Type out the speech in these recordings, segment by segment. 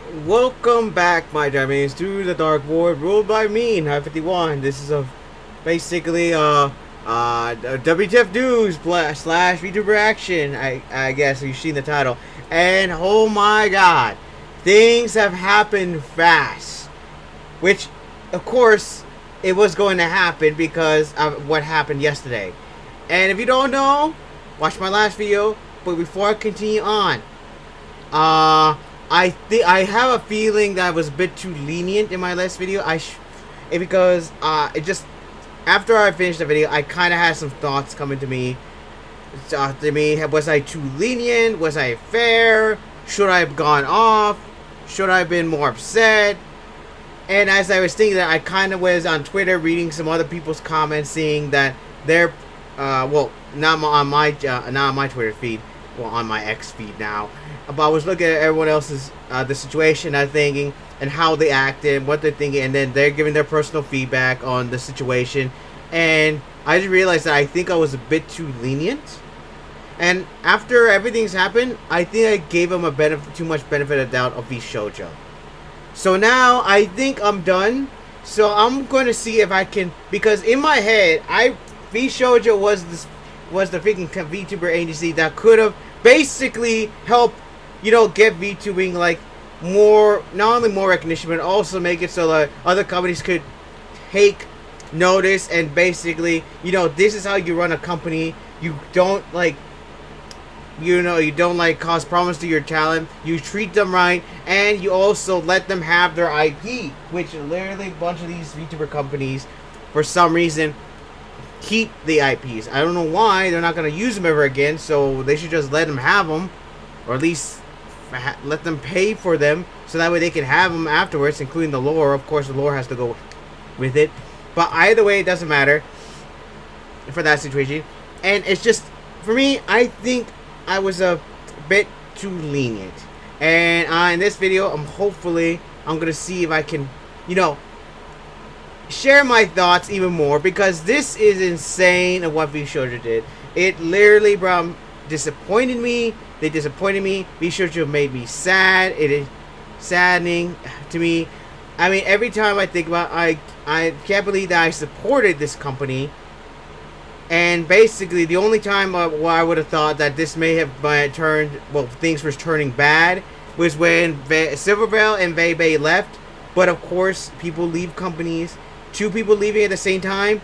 Welcome back, my Japanese, to the Dark World, ruled by me, 951. This is basically WTF news slash Vtuber Reaction. I guess you've seen the title, and oh my God, things have happened fast. Which, of course, it was going to happen because of what happened yesterday. And if you don't know, watch my last video. But before I continue on, I have a feeling that I was a bit too lenient in my last video. Because it just after I finished the video, I kind of had some thoughts coming to me. Was I too lenient? Was I fair? Should I have gone off? Should I have been more upset? And as I was thinking that, I kind of was on Twitter reading some other people's comments, seeing that they're not on my Twitter feed, well, on my X feed now. But I was looking at everyone else's the situation, I'm thinking, and how they acted, what they're thinking, and then they're giving their personal feedback on the situation. And I just realized that I think I was a bit too lenient. And after everything's happened, I think I gave them too much benefit of doubt of Vshojo. So now I think I'm done. So I'm going to see if I can, because in my head, Vshojo was the freaking VTuber agency that could have basically helped, get VTubing like not only more recognition, but also make it so that other companies could take notice and basically, this is how you run a company. You don't you don't cause problems to your talent. You treat them right, and you also let them have their IP, which literally a bunch of these VTuber companies, for some reason, keep the IPs. I don't know why. They're not going to use them ever again, so they should just let them have them, or at least let them pay for them, so that way they can have them afterwards, including the lore. Of course, the lore has to go with it, but either way, it doesn't matter for that situation. And it's just, for me, I think I was a bit too lenient. And in this video, I'm gonna see if I can, share my thoughts even more, because this is insane of what Vshojo did. It literally, bro, disappointed me. They disappointed me. Vshojo made me sad. It is saddening to me. I mean, every time I think about it, I can't believe that I supported this company. And basically, the only time where I would have thought that this may have things were turning bad was when Silvervale and Vei left. But of course, people leave companies. 2 people leaving at the same time.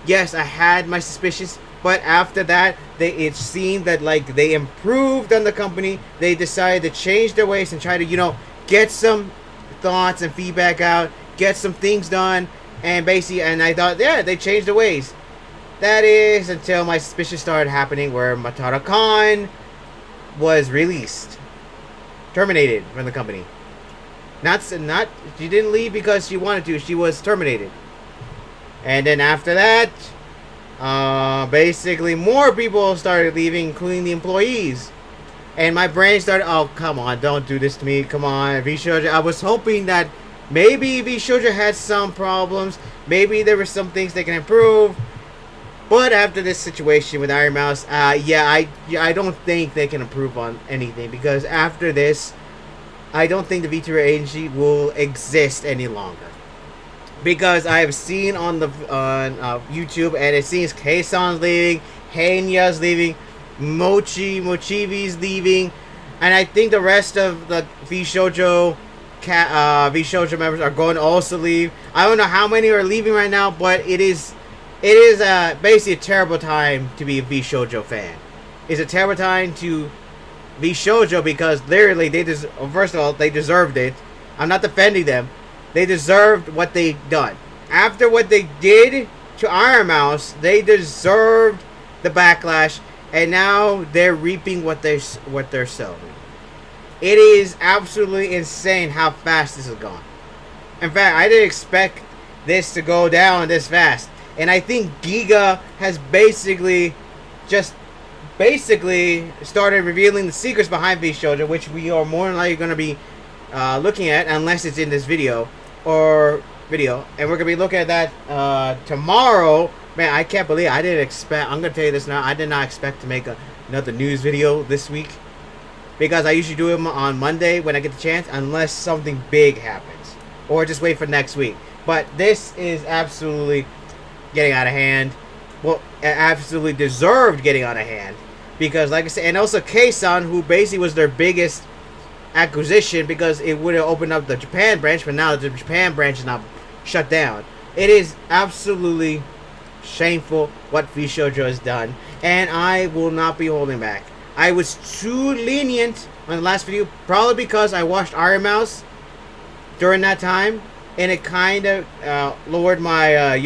Yes, I had my suspicions. But after that, it seemed that they improved on the company. They decided to change their ways and try to, get some thoughts and feedback out, get some things done, and basically, and I thought, yeah, they changed their ways. That is until my suspicion started happening, where Matara Khan was terminated from the company. She didn't leave because she wanted to. She was terminated. And then after that, basically more people started leaving, including the employees. And my brain started, oh, come on, don't do this to me. Come on, Vshojo. I was hoping that maybe Vshojo had some problems. Maybe there were some things they can improve. But after this situation with Iron Mouse, I don't think they can improve on anything, because after this, I don't think the VTuber agency will exist any longer. Because I have seen on YouTube, and it seems Kei-san's leaving, Hanya's leaving, Mochivi's leaving, and I think the rest of the Vshojo members are going to also leave. I don't know how many are leaving right now, but it is basically a terrible time to be a Vshojo fan. It's a terrible time to Vshojo, because literally first of all, they deserved it. I'm not defending them. They deserved what they done. After what they did to Iron Mouse, they deserved the backlash, and now they're reaping what they're sowing. It is absolutely insane how fast this has gone. In fact, I didn't expect this to go down this fast. And I think Giga has basically started revealing the secrets behind Vshojo, which we are more than likely going to be looking at, unless it's in this video. And we're going to be looking at that tomorrow. Man, I can't believe I'm going to tell you this now. I did not expect to make another news video this week. because I usually do them on Monday when I get the chance, unless something big happens, or just wait for next week. But this is absolutely getting out of hand. Well, absolutely deserved getting out of hand, because like I said, and also K-san, who basically was their biggest acquisition, because it would have opened up the Japan branch, but now the Japan branch is now shut down. It is absolutely shameful what Vshojo has done, and I will not be holding back. I was too lenient on the last video, probably because I watched Iron Mouse during that time, and it kind of lowered my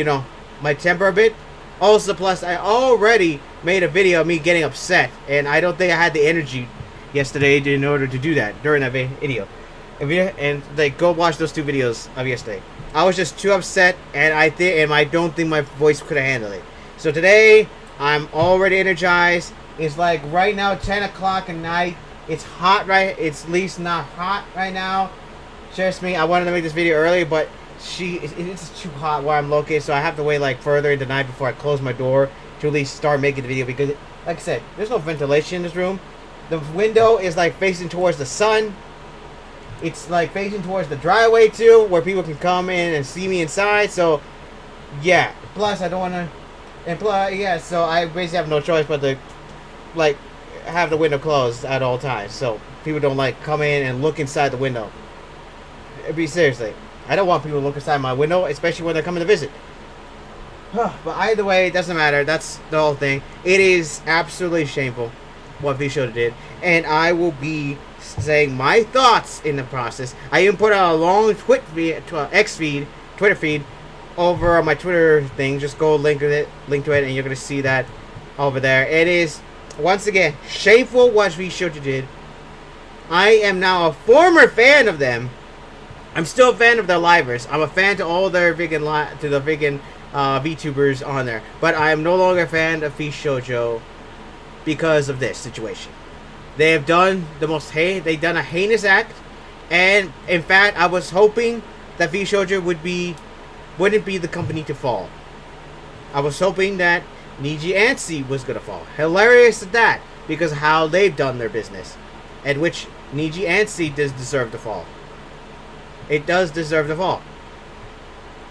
my temper a bit. Also, plus I already made a video of me getting upset, and I don't think I had the energy yesterday in order to do that during that video. And like, go watch those 2 videos of yesterday. I was just too upset, and I don't think my voice could have handled it. So today I'm already energized. It's like right now 10 o'clock at night. It's hot, right? It's at least not hot right now. Trust me, I wanted to make this video early, but it's too hot where I'm located, so I have to wait like further into the night before I close my door to at least start making the video, because like I said, there's no ventilation in this room. The window is like facing towards the sun. It's like facing towards the driveway too, where people can come in and see me inside. So yeah, plus I don't want to, and plus yeah, so I basically have no choice but to like have the window closed at all times, so people don't like come in and look inside the window. Seriously, I don't want people to look inside my window, especially when they're coming to visit. But either way, it doesn't matter. That's the whole thing. It is absolutely shameful what Vshojo did, and I will be saying my thoughts in the process. I even put out a long Twitter feed over on my Twitter thing. Just go link to it, and you're gonna see that over there. It is once again shameful what Vshojo did. I am now a former fan of them. I'm still a fan of their livers. I'm a fan to all their vegan VTubers on there, but I am no longer a fan of Vshojo because of this situation. They have done they've done a heinous act, and in fact, I was hoping that Vshojo wouldn't be the company to fall. I was hoping that Niji Ansi was gonna fall. Hilarious at that, because of how they've done their business, at which Niji Ansi does deserve to fall. It does deserve to fall.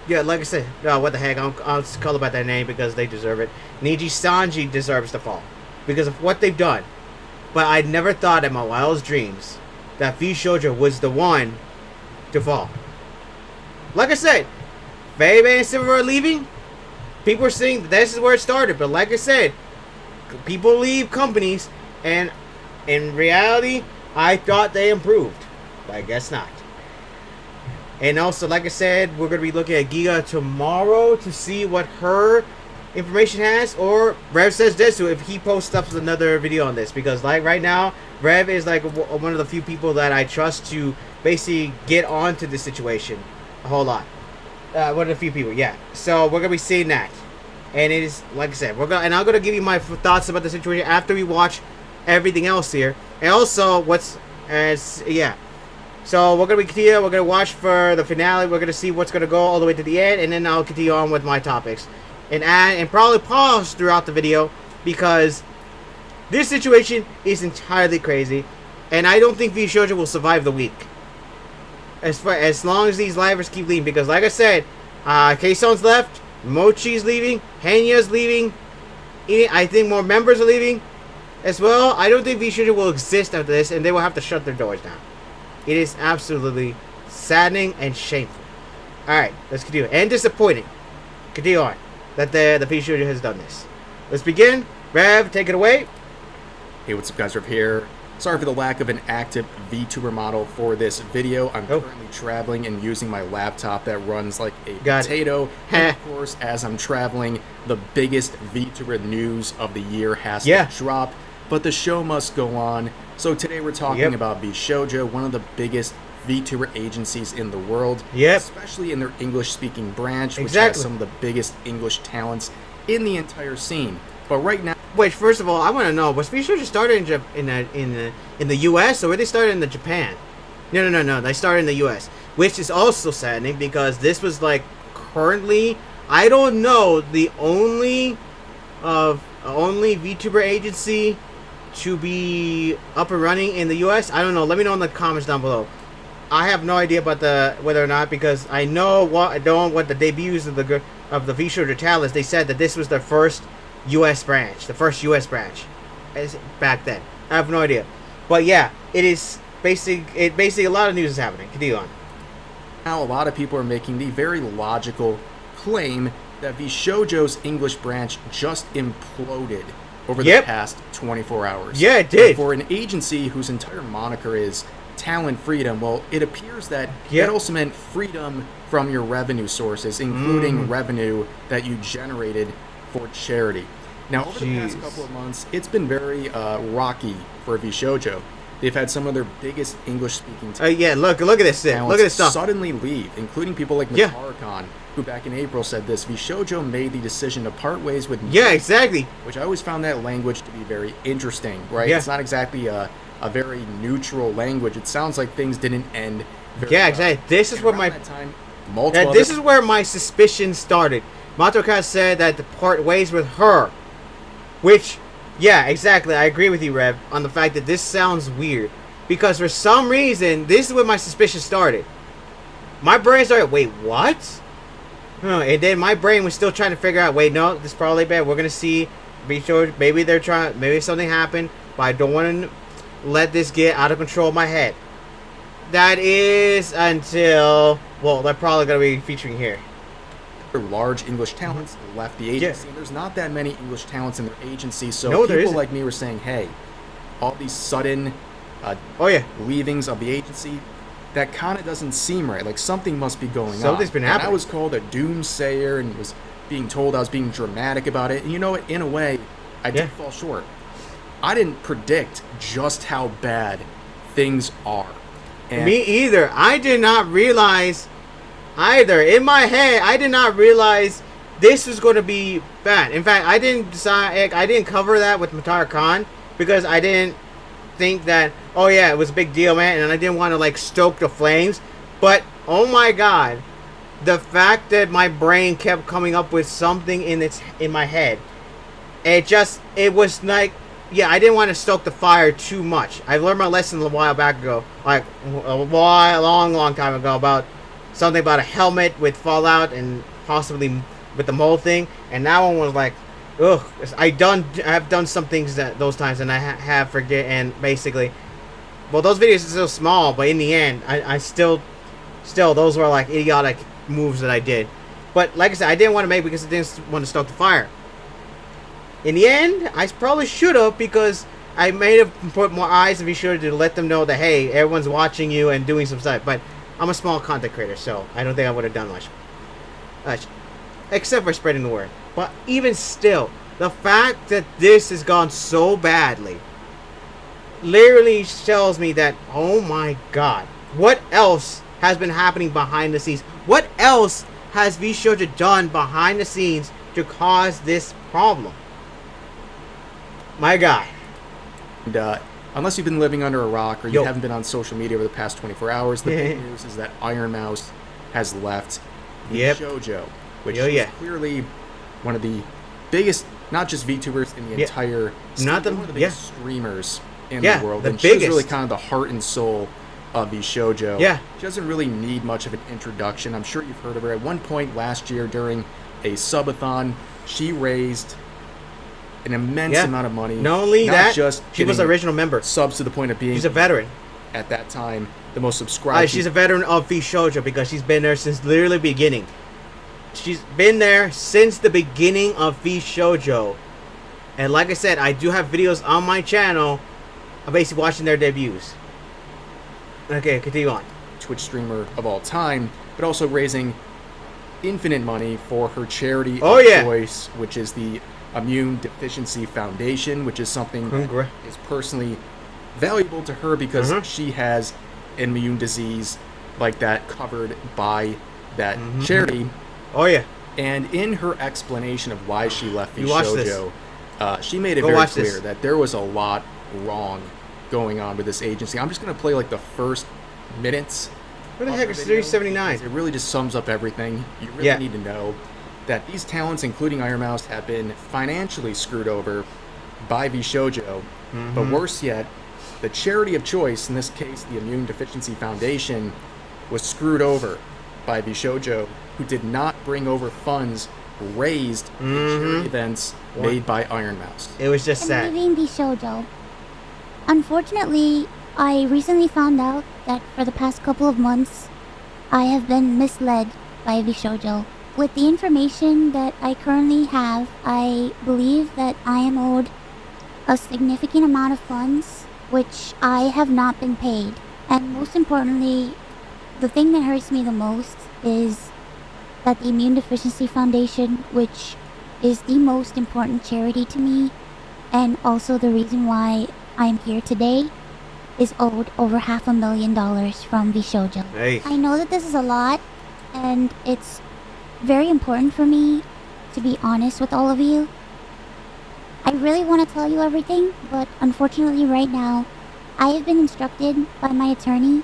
Yeah, like I said, what the heck, I'll just call about that name because they deserve it. Niji Sanji deserves to fall because of what they've done. But I never thought in my wildest dreams that Vshojo was the one to fall. Like I said, Faye and Silver are leaving. People are saying that this is where it started. But like I said, people leave companies, and in reality, I thought they improved. But I guess not. And also, like I said, we're going to be looking at Giga tomorrow to see what her information has, or Rev says desu if he posts up another video on this, because like right now Rev is like one of the few people that I trust to basically get onto this situation a whole lot. One of the few people, yeah. So we're gonna be seeing that, and it is like I said, I'm gonna give you my thoughts about the situation after we watch everything else here, and also so we're gonna watch for the finale. We're gonna see what's gonna go all the way to the end, and then I'll continue on with my topics. And probably pause throughout the video, because this situation is entirely crazy, and I don't think Vshojo will survive the week. As long as these livers keep leaving, because like I said, Kayson's left, Mochi's leaving, Hanya's leaving, I think more members are leaving as well. I don't think Vshojo will exist after this, and they will have to shut their doors down. It is absolutely saddening and shameful. Alright, let's continue. And disappointing. Continue on. That the Vshojo has done this. Let's begin. Rev, take it away. Hey, what's up, guys? Rev here. Sorry for the lack of an active VTuber model for this video. I'm currently traveling and using my laptop that runs like a potato. And of course, as I'm traveling, the biggest VTuber news of the year has to drop. But the show must go on. So today we're talking about Vshojo, one of the biggest VTuber agencies in the world, especially in their English-speaking branch, which has some of the biggest English talents in the entire scene. But right now, wait, first of all, I want to know, was Vshojo started in the U.S. or were they started in Japan? No. They started in the U.S., which is also saddening, because this was like currently, I don't know, the only VTuber agency to be up and running in the U.S.? I don't know. Let me know in the comments down below. I have no idea about whether or not, because I know what the debuts of the Vshojo challenge. They said that this was their first U.S. branch, the first U.S. branch, back then. I have no idea, but yeah, it is basically a lot of news is happening. Continue on. Now, a lot of people are making the very logical claim that Vshojo's English branch just imploded over the past 24 hours. Yeah, it did. And for an agency whose entire moniker is talent freedom, well, it appears that that also meant freedom from your revenue sources, including revenue that you generated for charity. Now, over the past couple of months, it's been very rocky for Vshojo. They've had some of their biggest English-speaking yeah, look at this shit. Look at this stuff. Suddenly leave, including people like Matara-Khan, who back in April said this: Vshojo made the decision to part ways with me. Yeah, exactly. Which I always found that language to be very interesting, right? Yeah. It's not exactly a very neutral language. It sounds like things didn't end very well. Exactly. This is where this is where my suspicion started. Matara said that to part ways with her, which, yeah, exactly. I agree with you, Rev, on the fact that this sounds weird, because for some reason this is where my suspicion started. My brain started, wait, what? And then my brain was still trying to figure out, wait, no, this is probably bad. We're gonna see. Be sure, maybe they're trying. Maybe something happened, but I don't want to let this get out of control of my head. That is until, well, they're probably going to be featuring here. Large English talents left the agency. And there's not that many English talents in their agency, so there people isn't. like me were saying, hey, all these sudden leavings of the agency, that kind of doesn't seem right. Like, something must be going on. Something's been happening. And I was called a doomsayer and was being told I was being dramatic about it. And you know what? In a way, I did fall short. I didn't predict just how bad things are. And me either. I did not realize either. In my head, I did not realize this was going to be bad. In fact, I didn't cover that with Matara-Khan because I didn't think that, oh yeah, it was a big deal, man, and I didn't want to like stoke the flames. But oh my god, the fact that my brain kept coming up with something in my head, it was like, yeah, I didn't want to stoke the fire too much. I learned my lesson a while back ago, like a long time ago, about something about a helmet with Fallout and possibly with the mole thing. And that one was like, ugh. I've done some things those times, and I have forget. And basically, well, those videos are still small, but in the end, I still those were like idiotic moves that I did. But like I said, I didn't want to make because I didn't want to stoke the fire. In the end, I probably should have, because I may have put more eyes and be sure to let them know that, hey, everyone's watching you and doing some stuff. But I'm a small content creator, so I don't think I would have done much. Except for spreading the word. But even still, the fact that this has gone so badly literally tells me that, oh my god, what else has been happening behind the scenes? What else has Vshojo done behind the scenes to cause this problem? My God. And unless you've been living under a rock or you haven't been on social media over the past 24 hours, the big news is that Iron Mouse has left Vshojo, which is clearly one of the biggest, not just VTubers in the entire, one of the biggest streamers in the world. And she's really kind of the heart and soul of Vshojo. Yeah. She doesn't really need much of an introduction. I'm sure you've heard of her. At one point last year during a subathon, she raised an immense amount of money. Not only that, just she was an original member. Subs to the point of being, she's a veteran. At that time, the most subscribed. She's a veteran of Vshojo because she's been there since literally the beginning. She's been there since the beginning of Vshojo. And like I said, I do have videos on my channel of basically watching their debuts. Okay, continue on. Twitch streamer of all time, but also raising infinite money for her charity of choice, which is the Immune Deficiency Foundation, which is something that is personally valuable to her because she has an immune disease like that covered by that charity. Oh yeah. And in her explanation of why she left Vshojo, she made it very clear that there was a lot wrong going on with this agency. I'm just going to play like the first minutes. What the heck is 379? It really just sums up everything you really need to know. That these talents, including Iron Mouse, have been financially screwed over by Vshojo, but worse yet, the charity of choice, in this case the Immune Deficiency Foundation, was screwed over by Vshojo, who did not bring over funds raised in charity events made by Iron Mouse. It was just sad. Leaving Vshojo. Unfortunately, I recently found out that for the past couple of months, I have been misled by Vshojo. With the information that I currently have, I believe that I am owed a significant amount of funds, which I have not been paid. And most importantly, the thing that hurts me the most is that the Immune Deficiency Foundation, which is the most important charity to me, and also the reason why I'm here today, is owed over $500,000 from Vshojo. Hey. I know that this is a lot, and it's very important for me to be honest with all of you. I really want to tell you everything, but unfortunately right now, I have been instructed by my attorney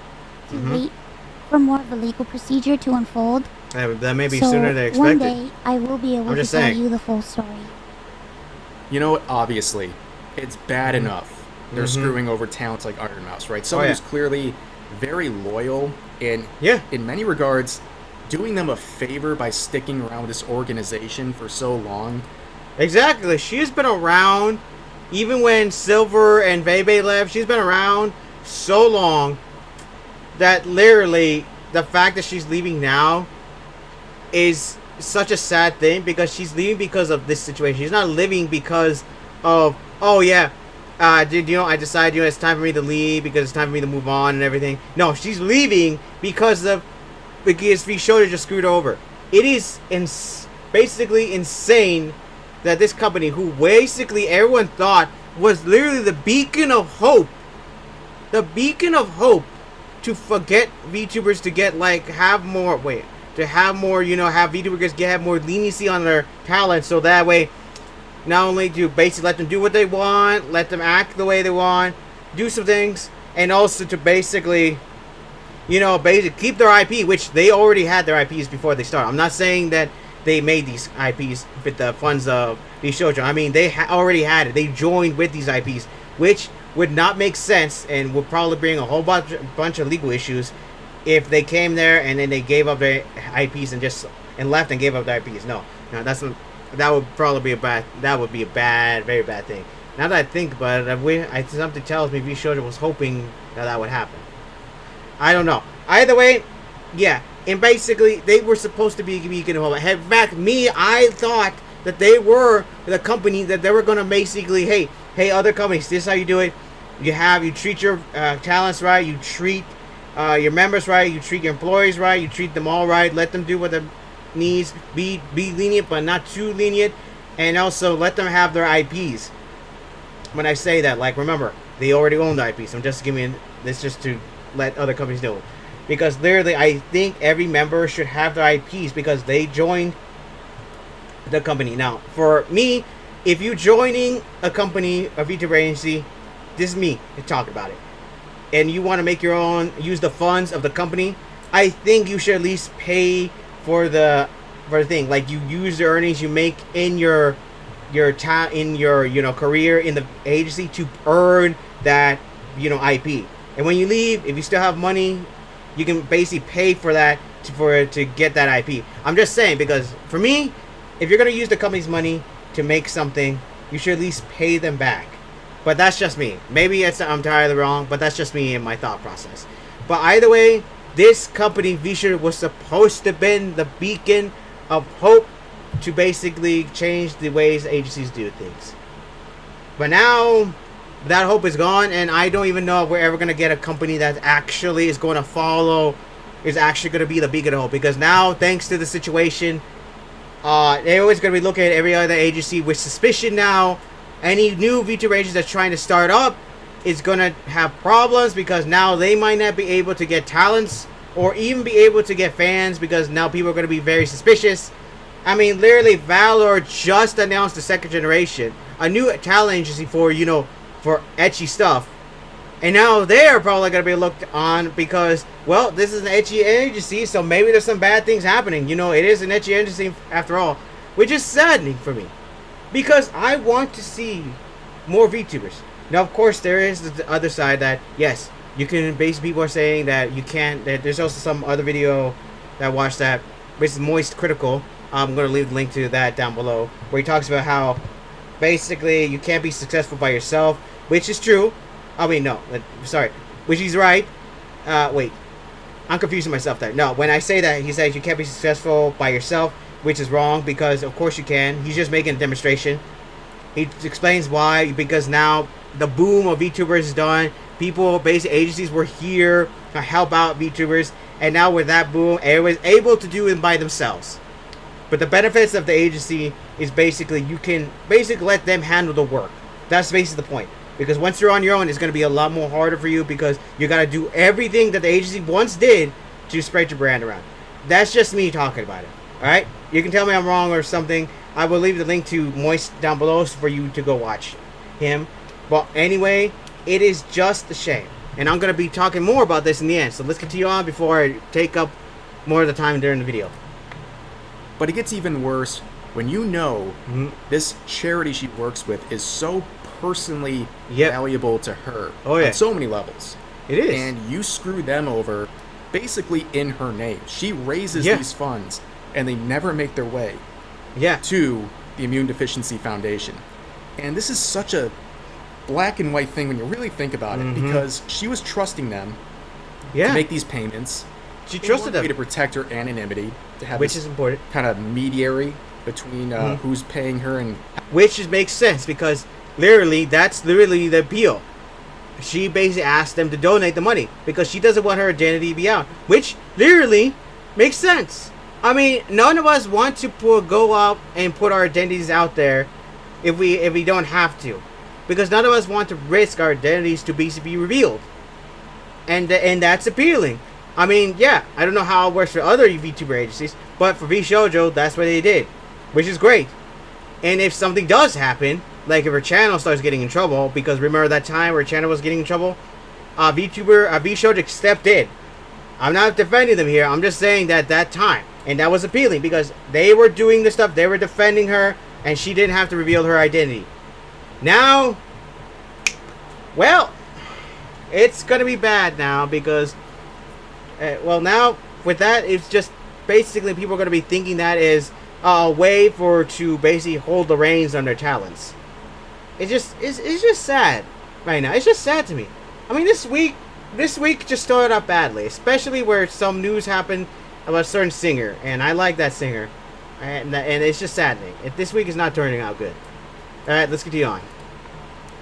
to wait for more of the legal procedure to unfold. That may be So sooner than one expected. day, I will be able to tell you the full story. You know what? Obviously, it's bad enough they're screwing over talents like Iron Mouse, right? Someone who's clearly very loyal and, in many regards, doing them a favor by sticking around with this organization for so long. Exactly. She's been around, even when Silver and Bebe left, she's been around so long that literally the fact that she's leaving now is such a sad thing, because she's leaving because of this situation. She's not leaving because of, I decided, it's time for me to leave because it's time for me to move on and everything. No, she's leaving because Vshojo just screwed over. It is basically insane that this company, who basically everyone thought was literally the beacon of hope, to forget VTubers to get have more VTubers have more leniency on their talent, so that way not only to basically let them do what they want, let them act the way they want, do some things, and also to basically keep their IP, which they already had their IPs before they start. I'm not saying that they made these IPs with the funds of Vshojo. I mean, they already had it. They joined with these IPs, which would not make sense and would probably bring a whole bunch of legal issues if they came there and then they gave up their IPs and left and gave up their IPs. No, that would probably be a very bad thing. Now that I think about it, something tells me Vshojo was hoping that would happen. I don't know. Either way, and basically they were supposed to be beacon of hope. In fact, I thought that they were the company that they were gonna basically, hey, other companies, this is how you do it. You treat your talents right. You treat your members right. You treat your employees right. You treat them all right. Let them do what they needs. Be lenient, but not too lenient. And also let them have their IPs. When I say that, remember, they already own the IPs. I'm just giving this just to let other companies know. Because literally, I think every member should have their IPs because they joined the company. Now, for me, if you joining a company, a Vtuber agency, this is me to talk about it, and you want to make your own, use the funds of the company, I think you should at least pay for the thing. You use the earnings you make in your career in the agency to earn that IP. And when you leave, if you still have money, you can basically pay for that to get that IP. I'm just saying, because for me, if you're gonna use the company's money to make something, you should at least pay them back. But that's just me. Maybe I'm entirely wrong, but that's just me and my thought process. But either way, this company, Vshojo, was supposed to have been the beacon of hope to basically change the ways agencies do things. But now that hope is gone, and I don't even know if we're ever going to get a company that actually is going to follow, is actually going to be the beacon of hope. Because now, thanks to the situation, they're always going to be looking at every other agency with suspicion now. Any new VTuber agency that's trying to start up is going to have problems, because now they might not be able to get talents or even be able to get fans, because now people are going to be very suspicious. I mean, literally, Valor just announced the second generation, a new talent agency for ecchi stuff. And now they're probably going to be looked on because, well, this is an ecchi agency, so maybe there's some bad things happening. It is an ecchi agency after all, which is saddening for me. Because I want to see more VTubers. Now, of course, there is the other side that, yes, you can, basically people are saying that you can't, that there's also some other video that I watched that, which is Moist Critical. I'm going to leave the link to that down below, where he talks about how basically you can't be successful by yourself, which is true. I mean, no, sorry, which he's right. Wait, I'm confusing myself there. No, when I say that, he says you can't be successful by yourself, which is wrong, because of course you can. He's just making a demonstration. He explains why, because now the boom of VTubers is done. People, basic agencies were here to help out VTubers, and now with that boom, everyone's able to do it by themselves. But the benefits of the agency is basically you can basically let them handle the work. That's basically the point. Because once you're on your own, it's going to be a lot more harder for you, because you got to do everything that the agency once did to spread your brand around. That's just me talking about it. Alright? You can tell me I'm wrong or something. I will leave the link to Moist down below for you to go watch him. But anyway, it is just a shame. And I'm going to be talking more about this in the end. So let's continue on before I take up more of the time during the video. But it gets even worse when you know this charity she works with is so personally valuable to her on so many levels. It is. And you screw them over basically in her name. She raises these funds and they never make their way to the Immune Deficiency Foundation. And this is such a black and white thing when you really think about it, because she was trusting them to make these payments. She trusted them to protect her anonymity, to have which is important, kind of mediary between who's paying her, and which makes sense, because literally that's literally the appeal. She basically asked them to donate the money because she doesn't want her identity to be out, which literally makes sense. I mean, none of us want to go up and put our identities out there if we don't have to, because none of us want to risk our identities to be revealed, and that's appealing. I mean, yeah, I don't know how it works for other VTuber agencies, but for Vshojo, that's what they did, which is great. And if something does happen, like if her channel starts getting in trouble, because remember that time her channel was getting in trouble, Vshojo stepped in. I'm not defending them here, I'm just saying that time, and that was appealing, because they were doing the stuff, they were defending her, and she didn't have to reveal her identity. Now, well, it's gonna be bad now, because well, now with that, it's just basically people are going to be thinking that is a way to basically hold the reins on their talents. It's just sad right now. It's just sad to me. I mean, this week just started out badly, especially where some news happened about a certain singer, and I like that singer, and it's just saddening. This week is not turning out good. All right, let's continue on.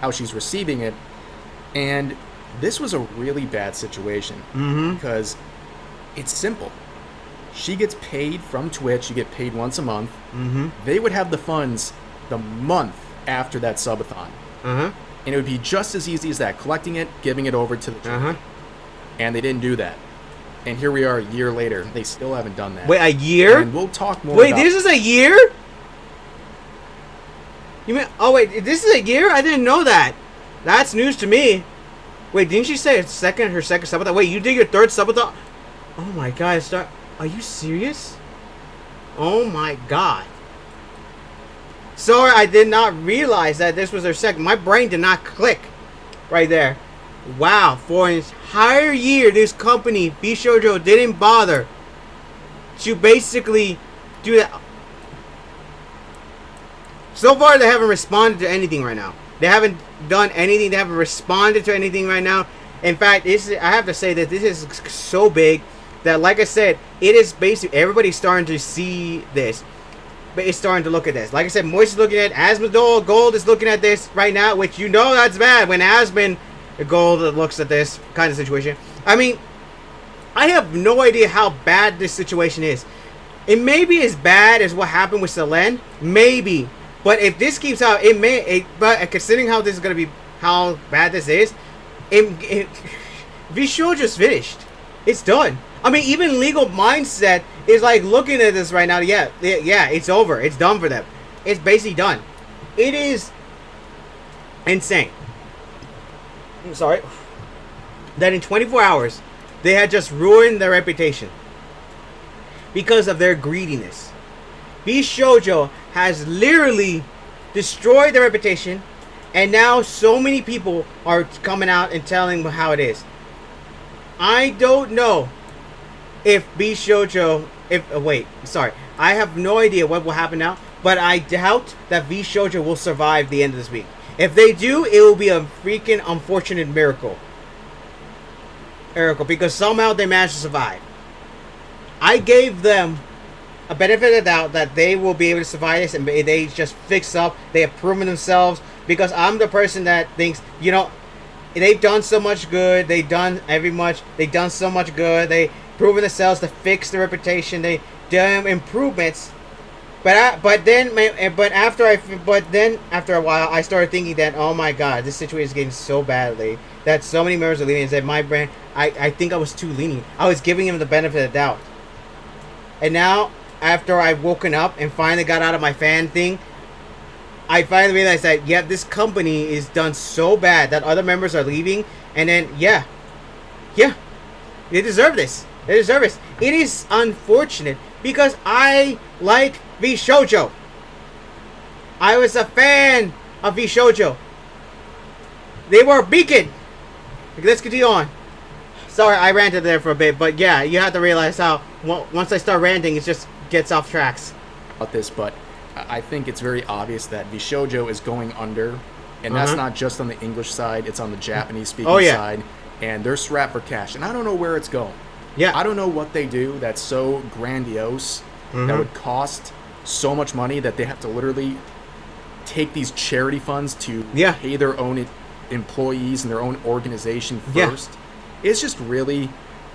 How she's receiving it, and this was a really bad situation, because it's simple. She gets paid from Twitch. You get paid once a month. They would have the funds the month after that subathon. And it would be just as easy as that, collecting it, giving it over to the charity. And they didn't do that. And here we are a year later. They still haven't done that. Wait, a year? And we'll talk more Wait, this is a year? You mean, oh wait, this is a year? I didn't know that. That's news to me. Wait, didn't she say her second subathon? Wait, you did your third subathon? Oh my god, are you serious? Oh my god. Sorry, I did not realize that this was her second. My brain did not click right there. Wow, for an entire year, this company, Vshojo, didn't bother to basically do that. So far, they haven't responded to anything right now. They haven't done anything. They haven't responded to anything right now. In fact, I have to say that this is so big that, like I said, it is basically everybody's starting to see this. But it's starting to look at this. Like I said, Moist is looking at it. Asmongold Gold is looking at this right now, which you know that's bad when Asmon Gold looks at this kind of situation. I mean, I have no idea how bad this situation is. It may be as bad as what happened with Saddened, maybe. But if this keeps out, it may. But considering how this is gonna be, how bad this is, Vshojo's finished. It's done. I mean, even Legal Mindset is like looking at this right now. Yeah, it's over. It's done for them. It's basically done. It is insane. I'm sorry. That in 24 hours, they had just ruined their reputation because of their greediness. Vshojo has literally destroyed their reputation, And now so many people are coming out and telling how it is. I don't know if Vshojo, I have no idea what will happen now, but I doubt that Vshojo will survive the end of this week. If they do, it will be a freaking unfortunate miracle. Because somehow they managed to survive. I gave them a benefit of the doubt that they will be able to survive this, and they just fix up. They have proven themselves, because I'm the person that thinks, you know, they've done so much good. They've done so much good. They proven themselves to fix their reputation. They done improvements. But after a while, I started thinking that, oh my God, this situation is getting so badly that so many members are leaving. And that my brand, I think I was too lenient. I was giving him the benefit of the doubt. And now, after I've woken up and finally got out of my fan thing, I finally realized that, yeah, this company is done so bad that other members are leaving. And then, yeah, they deserve this. They deserve this. It is unfortunate because I like Vshojo. I was a fan of Vshojo. They were a beacon. Let's continue on. Sorry, I ranted there for a bit, but yeah, you have to realize how once I start ranting, it just gets off tracks. About this, but I think it's very obvious that Vshojo is going under, and that's not just on the English side; it's on the Japanese-speaking side, and they're strapped for cash. And I don't know where it's going. Yeah, I don't know what they do that's so grandiose that would cost so much money that they have to literally take these charity funds to pay their own employees and their own organization first. It's just really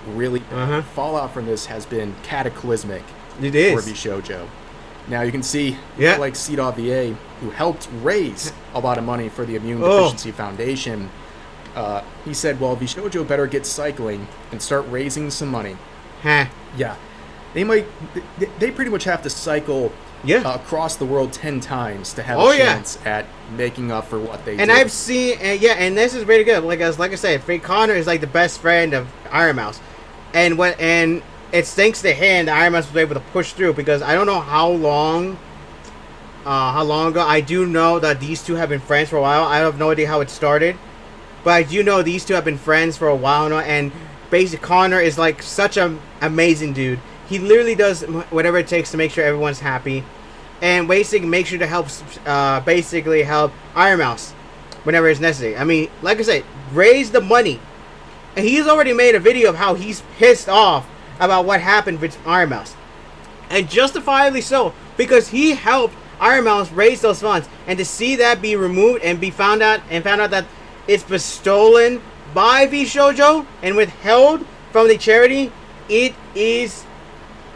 bad. Fallout from this has been cataclysmic. It is for Vshojo. Now you can see like CWA, who helped raise a lot of money for the Immune Deficiency Foundation. He said, well, Vshojo better get cycling and start raising some money. Yeah. They pretty much have to cycle across the world 10 times to have a chance at making up for what they did. And I've seen, and this is really good. Like I said, Frank Connor is like the best friend of Iron Mouse. And it's thanks to him that Iron Mouse was able to push through, because I don't know how long ago. I do know that these two have been friends for a while. I have no idea how it started, but I do know these two have been friends for a while now, and basically Connor is like such an amazing dude. He literally does whatever it takes to make sure everyone's happy, and basically make sure to help Iron Mouse whenever it's necessary. I mean, like I said, raise the money. And he's already made a video of how he's pissed off about what happened with Iron Mouse. And justifiably so, because he helped Iron Mouse raise those funds. And to see that be removed and found out that it's been stolen by Vshojo and withheld from the charity, it is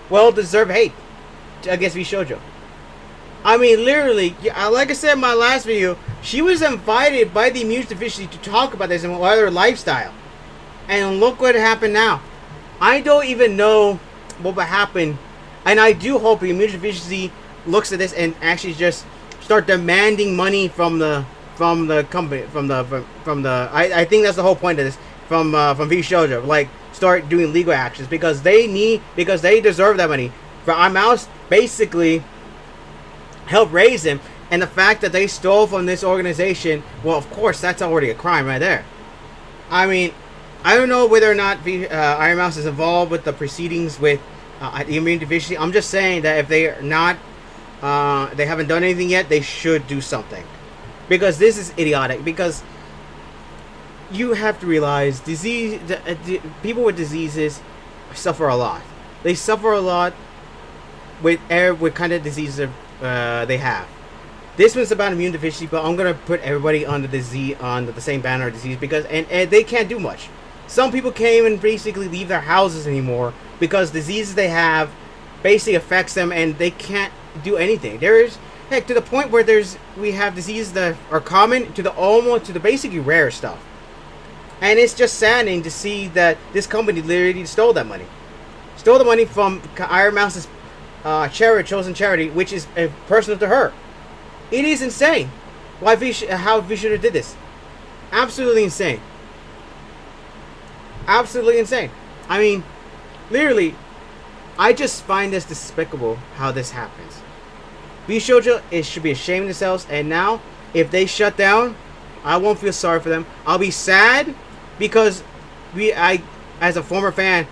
well-deserved hate against Vshojo. I mean, literally, like I said in my last video, she was invited by the Immune Deficiency to talk about this and what her lifestyle. And look what happened now. I don't even know what will happen. And I do hope the Immune Deficiency looks at this and actually just start demanding money from the company, I think that's the whole point of this, from Vshojo. Like, start doing legal actions, because they deserve that money. For our mouse basically helped raise him, and the fact that they stole from this organization, well, of course, that's already a crime right there. I mean, I don't know whether or not Iron Mouse is involved with the proceedings with the Immune Deficiency. I'm just saying that if they are not, they haven't done anything yet, they should do something. Because this is idiotic. Because you have to realize, people with diseases suffer a lot. They suffer a lot with kind of diseases they have. This one's about immune deficiency, but I'm gonna put everybody under the same banner of disease, because and they can't do much. Some people can't even basically leave their houses anymore because diseases they have basically affects them, and they can't do anything. There is, heck, to the point where we have diseases that are common to the basically rare stuff. And it's just saddening to see that this company literally stole that money. Stole the money from Iron Mouse's chosen charity, which is personal to her. It is insane how Vshojo did this. Absolutely insane. Absolutely insane. I mean, literally, I just find this despicable how this happens. Vshojo should be ashamed of themselves, and now, if they shut down, I won't feel sorry for them. I'll be sad because as a former fan,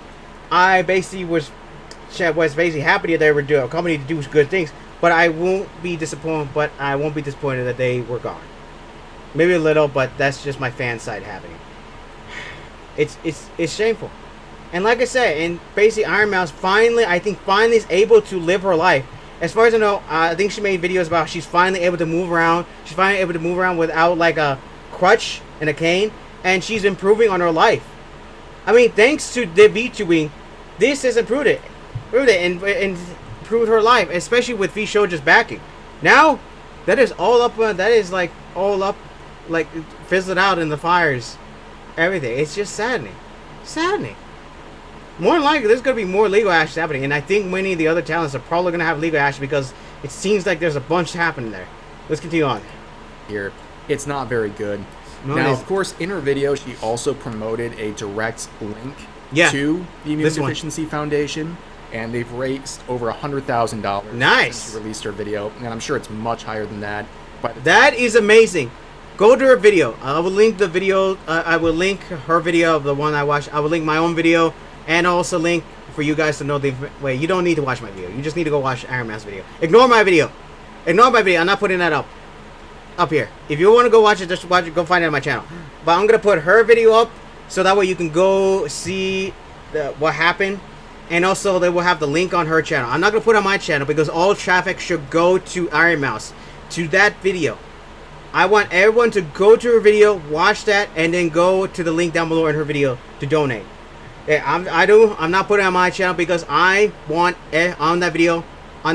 I basically was basically happy that they were doing a company to do good things. But I won't be disappointed. But I won't be disappointed that they were gone. Maybe a little, but that's just my fan side happening. It's shameful. And like I said, and basically Iron Mouse finally is able to live her life. As far as I know, I think she made videos about she's finally able to move around. She's finally able to move around without like a crutch and a cane, and she's improving on her life. I mean, thanks to the VTubing, this has improved it and improved her life, especially with Vshojo's backing. Now, that is all up. That is like all up, like fizzled out in the fires. Everything. It's just saddening. More than likely, there's going to be more legal actions happening, and I think many of the other talents are probably going to have legal action because it seems like there's a bunch happening there. Let's continue on. Here, it's not very good. No, now, of course, in her video, she also promoted a direct link to the Immune Deficiency Foundation, and they've raised over $100,000. Nice. Since she released her video, and I'm sure it's much higher than that. But that is amazing. Go to her video. I will link the video. I will link her video of the one I watched. I will link my own video. And also link for you guys to know the... Wait, you don't need to watch my video. You just need to go watch Iron Man's video. Ignore my video. Ignore my video. I'm not putting that up here. If you want to go watch it, just watch it. Go find it on my channel. But I'm going to put her video up so that way you can go see what happened. And also they will have the link on her channel. I'm not going to put it on my channel because all traffic should go to Iron Mouse. To that video. I want everyone to go to her video, watch that, and then go to the link down below in her video to donate. Yeah, I'm not putting it on my channel because I want on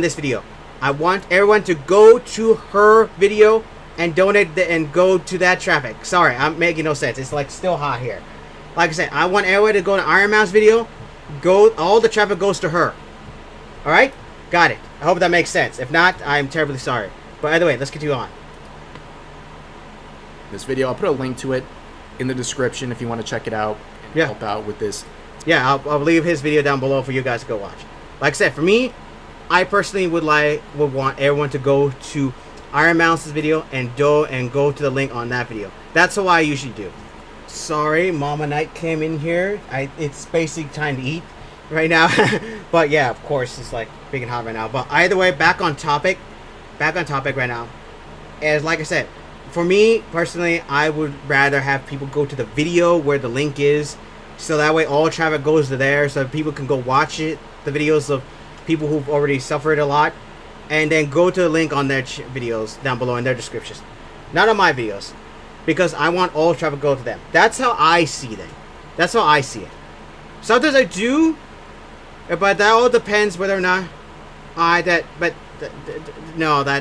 this video. I want everyone to go to her video and donate and go to that traffic. Sorry, I'm making no sense. It's like still hot here. Like I said, I want everyone to go to Iron Mouse video. All the traffic goes to her. All right, got it. I hope that makes sense. If not, I'm terribly sorry. But either way, let's continue on. This video, I'll put a link to it in the description if you want to check it out and help out with this. Yeah, I'll leave his video down below for you guys to go watch. Like I said, for me, I personally would want everyone to go to Iron Mouse's video and go to the link on that video. That's what I usually do. Sorry, Mama Night came in here. It's basically time to eat right now. But yeah, of course, it's like big and hot right now. But either way, back on topic right now. As like I said, for me personally, I would rather have people go to the video where the link is. So that way all traffic goes to there so people can go watch it, the videos of people who've already suffered a lot, and then go to the link on their videos down below in their descriptions. Not on my videos, because I want all traffic to go to them. That's how I see them. That's how I see it. Sometimes I do, but that all depends whether or not not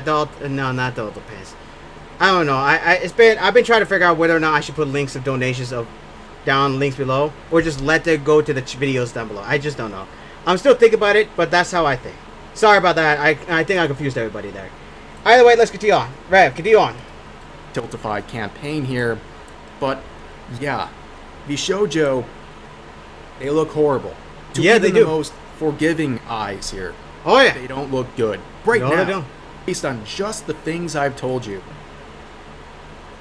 all depends. I don't know. I've been trying to figure out whether or not I should put links of donations down links below, or just let them go to the videos down below. I just don't know. I'm still thinking about it, but that's how I think. Sorry about that. I think I confused everybody there. Either way, let's continue on. Rev, continue on. Tiltified campaign here, but yeah, Vshojo, they look horrible. Yeah, they do. The most forgiving eyes here. Oh yeah, they don't look good right now. They don't. Based on just the things I've told you.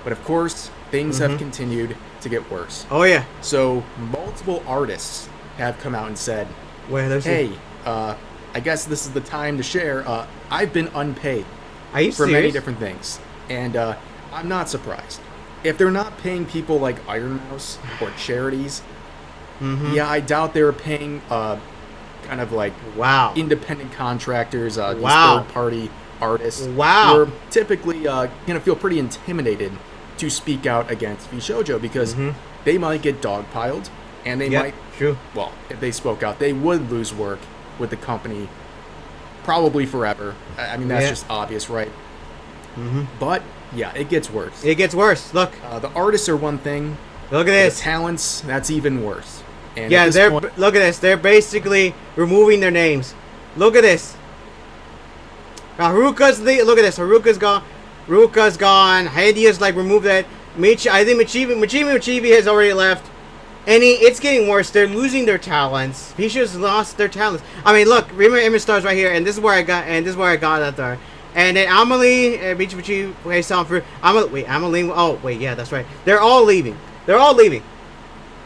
But of course, things have continued to get worse. Oh yeah. So multiple artists have come out and said, "Hey, I guess this is the time to share. I've been unpaid for many different things, and I'm not surprised. If they're not paying people like Iron Mouse or charities, yeah, I doubt they were paying kind of like independent contractors, these third-party artists who are typically gonna feel pretty intimidated to speak out against Vshojo because they might get dogpiled, and they might, well, if they spoke out, they would lose work with the company probably forever. I mean, that's just obvious, right? But yeah, it gets worse. It gets worse. Look, the artists are one thing. Look at this. The talents, that's even worse. And yeah, look at this. They're basically removing their names. Look at this. Look at this. Haruka's gone. Ruka's gone. Heidi's like removed that. I think Michibi has already left. And it's getting worse. They're losing their talents. Vshojo's lost their talents. I mean, look, remember Image Stars right here, and this is where I got that there. And then Amelie, Michi, wait, Amelie. Oh, wait, yeah, that's right. They're all leaving. They're all leaving.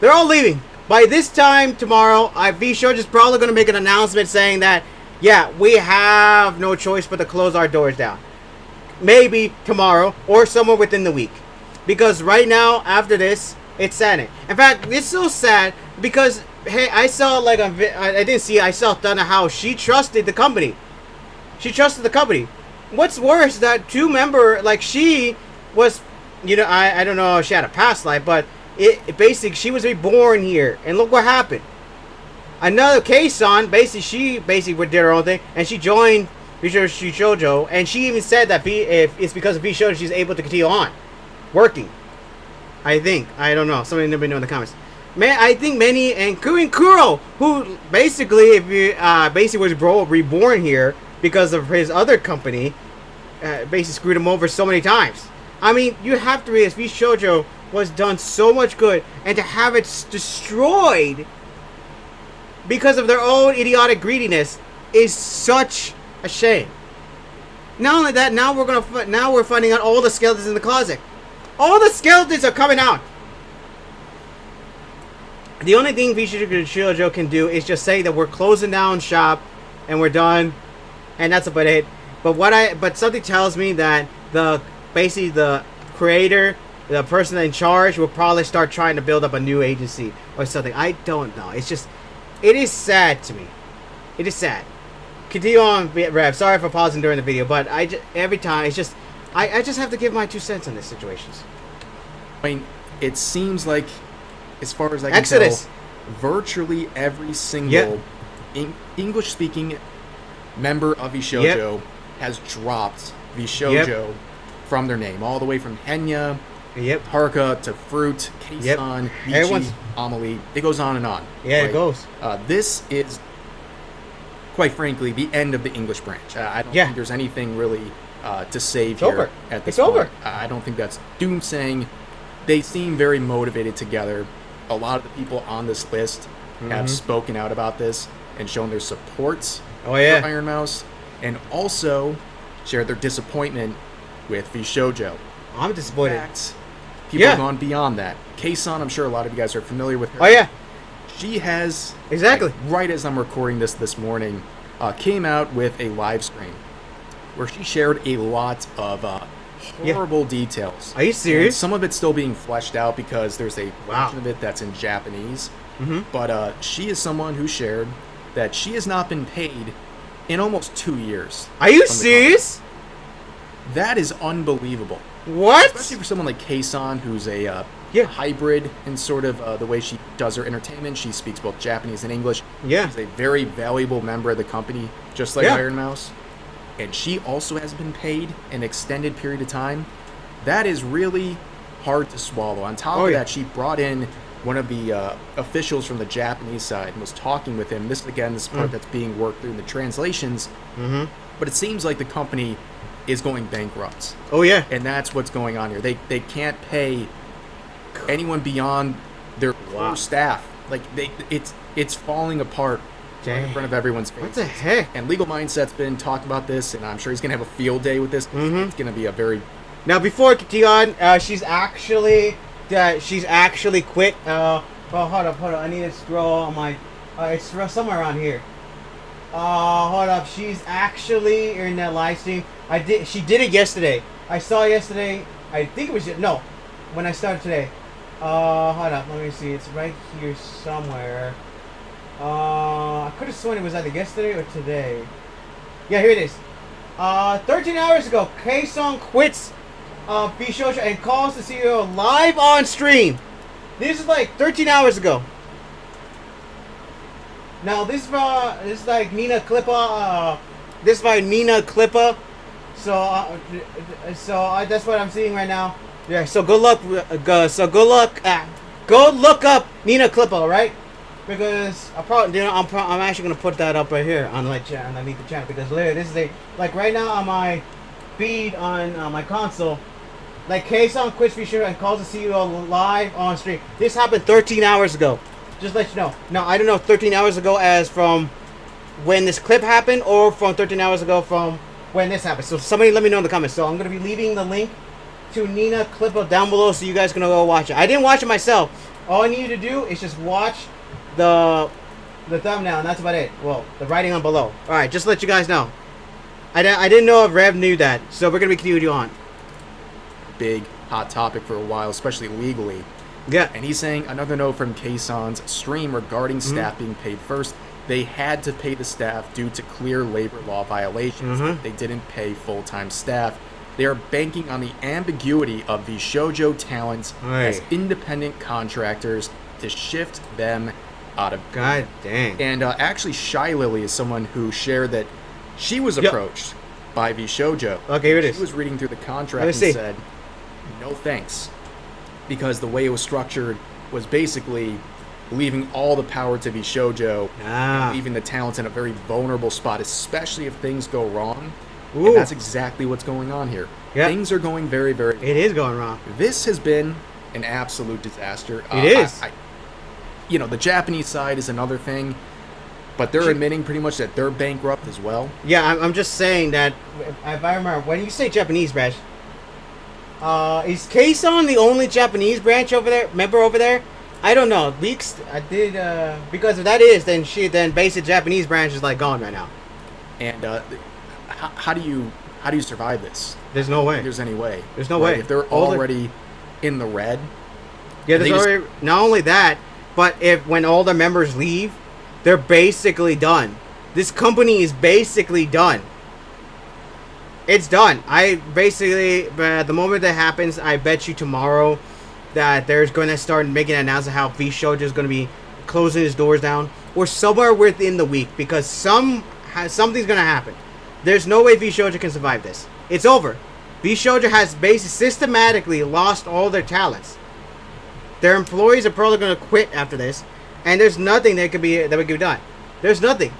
They're all leaving. By this time tomorrow, Vshojo is probably going to make an announcement saying that, yeah, we have no choice but to close our doors down. Maybe tomorrow or somewhere within the week. Because right now, after this, it's saddening. In fact, it's so sad because, hey, I saw like I didn't see it. I saw Thunder how she trusted the company. She trusted the company. What's worse, that two member, like she was, I don't know if she had a past life, but it basically, she was reborn here. And look what happened. Another Kei-san, she did her own thing, and she joined Vshojo, and she even said that if it's because of Vshojo, she's able to continue on working. I think. I don't know. Somebody let me know in the comments. Man, I think many, including Kuro, who basically, if you basically was reborn here because of his other company, basically screwed him over so many times. I mean, you have to realize Vshojo was done so much good, and to have it destroyed because of their own idiotic greediness is such a shame. Not only that, now we're finding out all the skeletons in the closet. All the skeletons are coming out. The only thing Vshojo can do is just say that we're closing down shop and we're done, and that's about it. But something tells me that the creator, the person in charge, will probably start trying to build up a new agency or something. I don't know. It is sad to me. It is sad. Continue on, Rev. Sorry for pausing during the video, but every time it's just I just have to give my 2 cents on these situations. I mean, it seems like, as far as I can tell, virtually every single English-speaking member of Vshojo has dropped Vshojo from their name, all the way from Henya, Haruka to Fruit, Kei-san, Michi, Amelie. It goes on and on. Yeah, it goes. This is, quite frankly, the end of the English branch. I don't think there's anything really to save here at this point. Over. I don't think that's doomsaying. They seem very motivated together. A lot of the people on this list have spoken out about this and shown their supports for Iron Mouse, and also shared their disappointment with Vshojo. I'm disappointed. In fact, people have gone beyond that. Kei-san, I'm sure a lot of you guys are familiar with her. Oh yeah. She has, exactly, right as I'm recording this morning, came out with a live stream where she shared a lot of horrible details. Are you serious? And some of it's still being fleshed out because there's a version of it that's in Japanese. But she is someone who shared that she has not been paid in almost 2 years. Are you serious? That is unbelievable. What? Especially for someone like Kei-san, who's a hybrid in sort of the way she does her entertainment. She speaks both Japanese and English. Yeah. She's a very valuable member of the company, just like Iron Mouse. And she also has been paid an extended period of time. That is really hard to swallow. On top of that, she brought in one of the officials from the Japanese side and was talking with him. This is part that's being worked through in the translations. But it seems like the company is going bankrupt. Oh yeah. And that's what's going on here. They can't pay anyone beyond their core staff. Like it's falling apart in front of everyone's face. What the heck? And Legal Mindset's been talking about this, and I'm sure he's gonna have a field day with this. It's gonna be a very now before Dion, she's actually quit. Oh, hold up. I need to scroll on my. It's somewhere around here. Hold up. She's actually in that live stream. She did it yesterday. I saw yesterday. I think it was when I started today. Hold up. Let me see. It's right here somewhere. I could have sworn it was either yesterday or today. Yeah, here it is. 13 hours ago, Kei-san quits Vshojo and calls the CEO live on stream. This is like 13 hours ago. Now this is like Nina Klippa. This is by Nina Klippa. So that's what I'm seeing right now. Yeah. So good luck. Good luck. Go look up Nina Klippa, right? Because I'm actually gonna put that up right here on my channel, underneath the channel, because later this is right now on my feed on my console. Like Kei-san quits Vshojo and calls the CEO live on stream. This happened 13 hours ago. Just let you know. Now I don't know if 13 hours ago as from when this clip happened, or from 13 hours ago from when this happens. So somebody let me know in the comments. So I'm gonna be leaving the link to Nina clip down below, so you guys can go watch it. I didn't watch it myself. All I need you to do is just watch the thumbnail, and that's about it. Well, the writing on below. All right, just to let you guys know. I didn't know if Rev knew that, so we're gonna be continuing on. Big hot topic for a while, especially legally. Yeah. And he's saying another note from Kayson's stream regarding staff being paid first. They had to pay the staff due to clear labor law violations. They didn't pay full-time staff. They are banking on the ambiguity of the Vshojo talents as independent contractors to shift them out of. God dang. And actually, Shy Lily is someone who shared that she was approached by Vshojo. Okay, here it is. She was reading through the contract and said, no thanks. Because the way it was structured was basically leaving all the power to Vshojo and leaving the talents in a very vulnerable spot, especially if things go wrong. And that's exactly what's going on here. Things are going very, very wrong. It is going wrong. This has been an absolute disaster. It is. You know, the Japanese side is another thing, but they're admitting pretty much that they're bankrupt as well. Yeah, I'm just saying that, if I remember, when you say Japanese branch, is Kayson the only Japanese branch over there, member over there? I don't know. Because if that is, then basic Japanese branch is like gone right now. And how do you survive this? There's no way. There's any way. There's no way. If they're already in the red. Yeah, there's already, not only that, but when all the members leave, they're basically done. This company is basically done. It's done. I basically, the moment that happens, I bet you tomorrow that there's going to start making an announcement how Vshojo is going to be closing his doors down, or somewhere within the week, because something's going to happen. There's no way Vshojo can survive this. It's over. Vshojo has basically systematically lost all their talents. Their employees are probably going to quit after this, and there's nothing that would be done. There's nothing.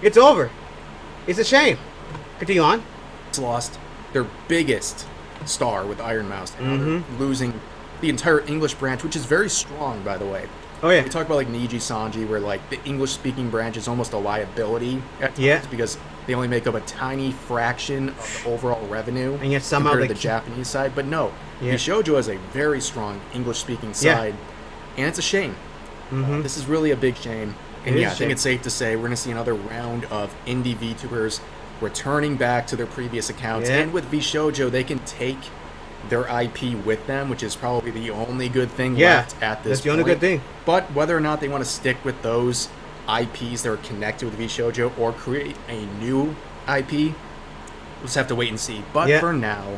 It's over. It's a shame. Continue on. It's lost their biggest star with Iron Mouse, losing the entire English branch, which is very strong, by the way. Oh yeah. We talk about like Niji Sanji, where like the English-speaking branch is almost a liability at times because they only make up a tiny fraction of the overall revenue, and yet somehow compared to the Japanese side. But no, Vshojo has a very strong English-speaking side, and it's a shame. This is really a big shame. And I think it's safe to say we're going to see another round of indie VTubers returning back to their previous accounts. And with Vshojo, they can take their IP with them, which is probably the only good thing left at this point. That's the only good thing. But whether or not they want to stick with those IPs that are connected with Vshojo or create a new IP, we'll just have to wait and see. But for now,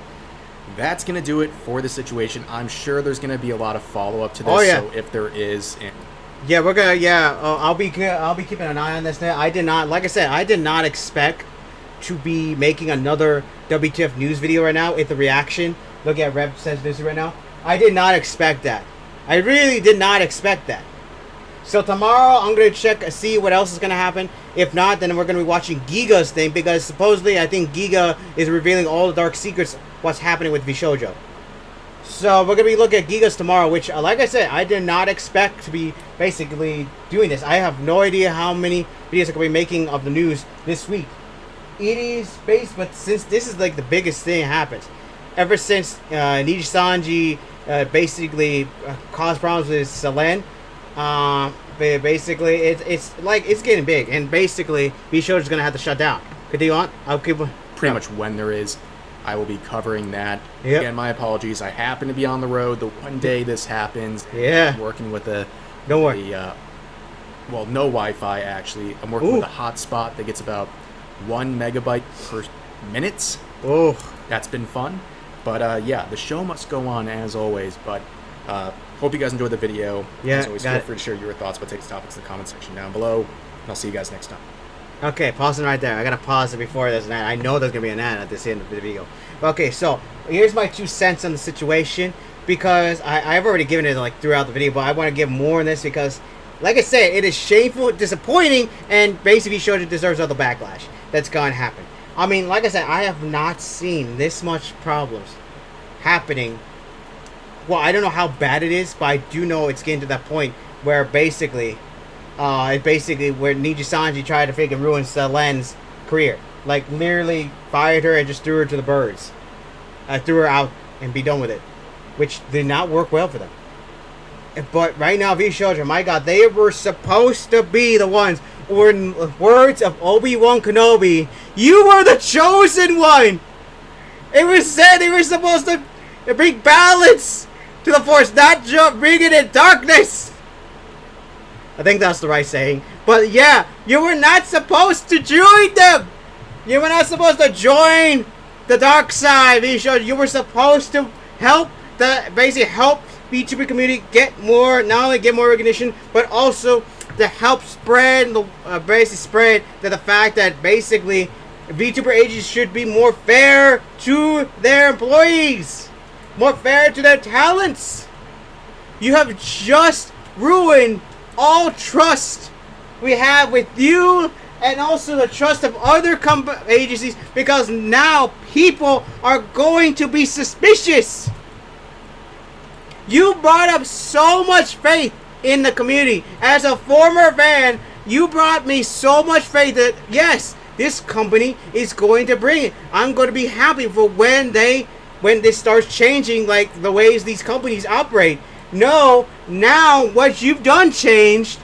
that's going to do it for the situation. I'm sure there's going to be a lot of follow-up to this, so if there is... Yeah, we're gonna. I'll be keeping an eye on this. Now, I did not, like I said, I did not expect to be making another WTF news video right now. With the reaction, look at Rev says this right now. I did not expect that. I really did not expect that. So tomorrow I'm gonna see what else is gonna happen. If not, then we're gonna be watching Giga's thing, because supposedly I think Giga is revealing all the dark secrets what's happening with Vshojo. So we're going to be looking at Gigas tomorrow, which, like I said, I did not expect to be basically doing this. I have no idea how many videos I'm going to be making of the news this week. It is based, but since this is like the biggest thing that happens, ever since Niji Sanji basically caused problems with Saddened, basically it's like it's getting big, and basically Vshojo is going to have to shut down. Continue on. I'll keep pretty much when there is. I will be covering that. Again, my apologies. I happen to be on the road the one day this happens. I'm working with a... Don't worry. Well, no Wi-Fi, actually. I'm working with a hotspot that gets about 1 megabyte per minute. That's been fun. But, yeah, the show must go on as always. But hope you guys enjoyed the video. As always, feel free to share your thoughts about today's topics in the comment section down below. And I'll see you guys next time. Okay, pausing right there. I gotta pause it before there's an ad. I know there's gonna be an ad at this end of the video. Okay, so here's my 2 cents on the situation, because I've already given it like throughout the video, but I want to give more on this because, like I said, it is shameful, disappointing, and basically Vshojo deserves all the backlash that's gonna happen. I mean, like I said, I have not seen this much problems happening. Well, I don't know how bad it is, but I do know it's getting to that point where basically. It's basically where Niji Sanji tried to freaking ruin Saddened's career. like literally fired her and just threw her to the birds. Threw her out and be done with it, which did not work well for them. But right now, Vshojo, my God, they were supposed to be the ones, or in words of Obi-Wan Kenobi, you were the chosen one. It was said they were supposed to bring balance to the Force, not just bring it in darkness. I think that's the right saying. But yeah, you were not supposed to join them. You were not supposed to join the dark side, Vshojo. You were supposed to help basically help VTuber community get more, not only get more recognition, but also to help spread basically spread the fact that basically VTuber agencies should be more fair to their employees, more fair to their talents. You have just ruined all trust we have with you, and also the trust of other agencies, because now people are going to be suspicious. You brought up so much faith in the community. As a former fan, you brought me so much faith that yes, this company is going to bring it. I'm going to be happy for when this starts changing, like the ways these companies operate. No, now what you've done changed.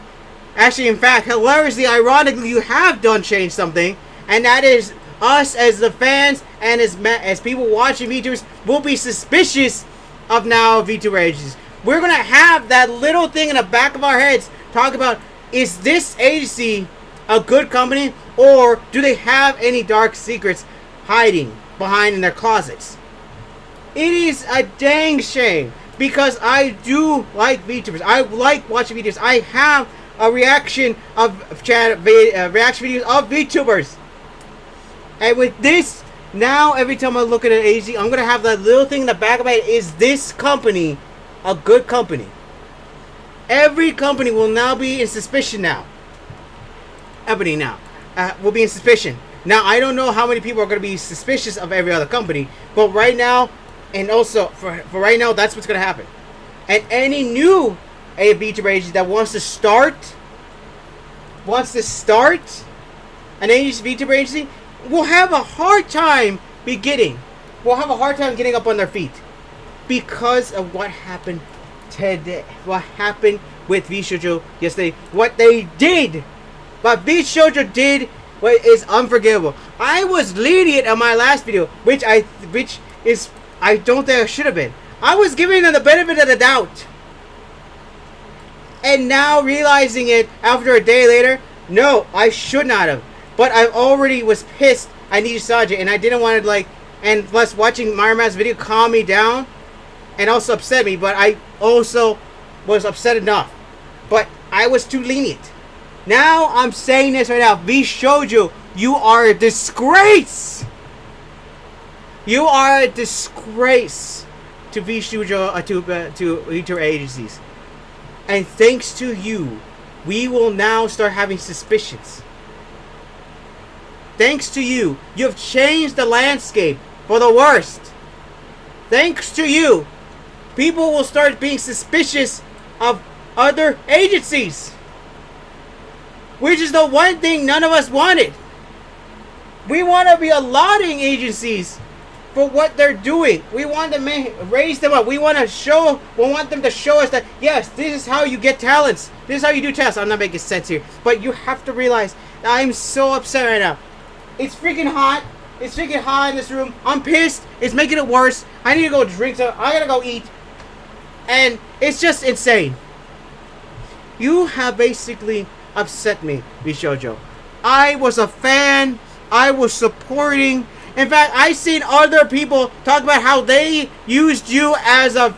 Actually, in fact, hilariously, ironically, you have done change something, and that is us as the fans and as people watching VTubers will be suspicious of now VTuber agencies. We're gonna have that little thing in the back of our heads talk about, is this agency a good company, or do they have any dark secrets hiding behind in their closets? It is a dang shame, because I do like VTubers. I like watching videos. I have a reaction reaction videos of VTubers, and with this, now every time I look at an agency, I'm gonna have that little thing in the back of my head: is this company a good company? Every company will now be in suspicion now. Everybody now will be in suspicion. Now, I don't know how many people are going to be suspicious of every other company, but right now, and also for right now, that's what's going to happen. And any new VTuber agency that wants to start an agency, VTuber agency, will have a hard time getting up on their feet because of what happened today. What happened with Vshojo yesterday? What they did. What Vshojo did is unforgivable. I was lenient on my last video, which I don't think I should have been. I was giving them the benefit of the doubt. And now realizing it after a day later, no, I should not have. But I already was pissed. I needed Sajid, and I didn't want to and plus watching Marama's video calm me down and also upset me, but I also was upset enough. But I was too lenient. Now I'm saying this right now, Vshojo, you are a disgrace. You are a disgrace to Vshojo, to VTuber agencies. And thanks to you, we will now start having suspicions. Thanks to you, you have changed the landscape for the worst. Thanks to you, people will start being suspicious of other agencies, which is the one thing none of us wanted. We want to be allotting agencies for what they're doing. We want to raise them up. We want them to show us that, yes, this is how you get talents. This is how you do talents. I'm not making sense here, but you have to realize that I'm so upset right now. It's freaking hot. It's freaking hot in this room. I'm pissed. It's making it worse. I need to go drink some. I gotta go eat. And it's just insane. You have basically upset me, Vshojo. I was a fan. I was supporting. In fact, I seen other people talk about how they used you as an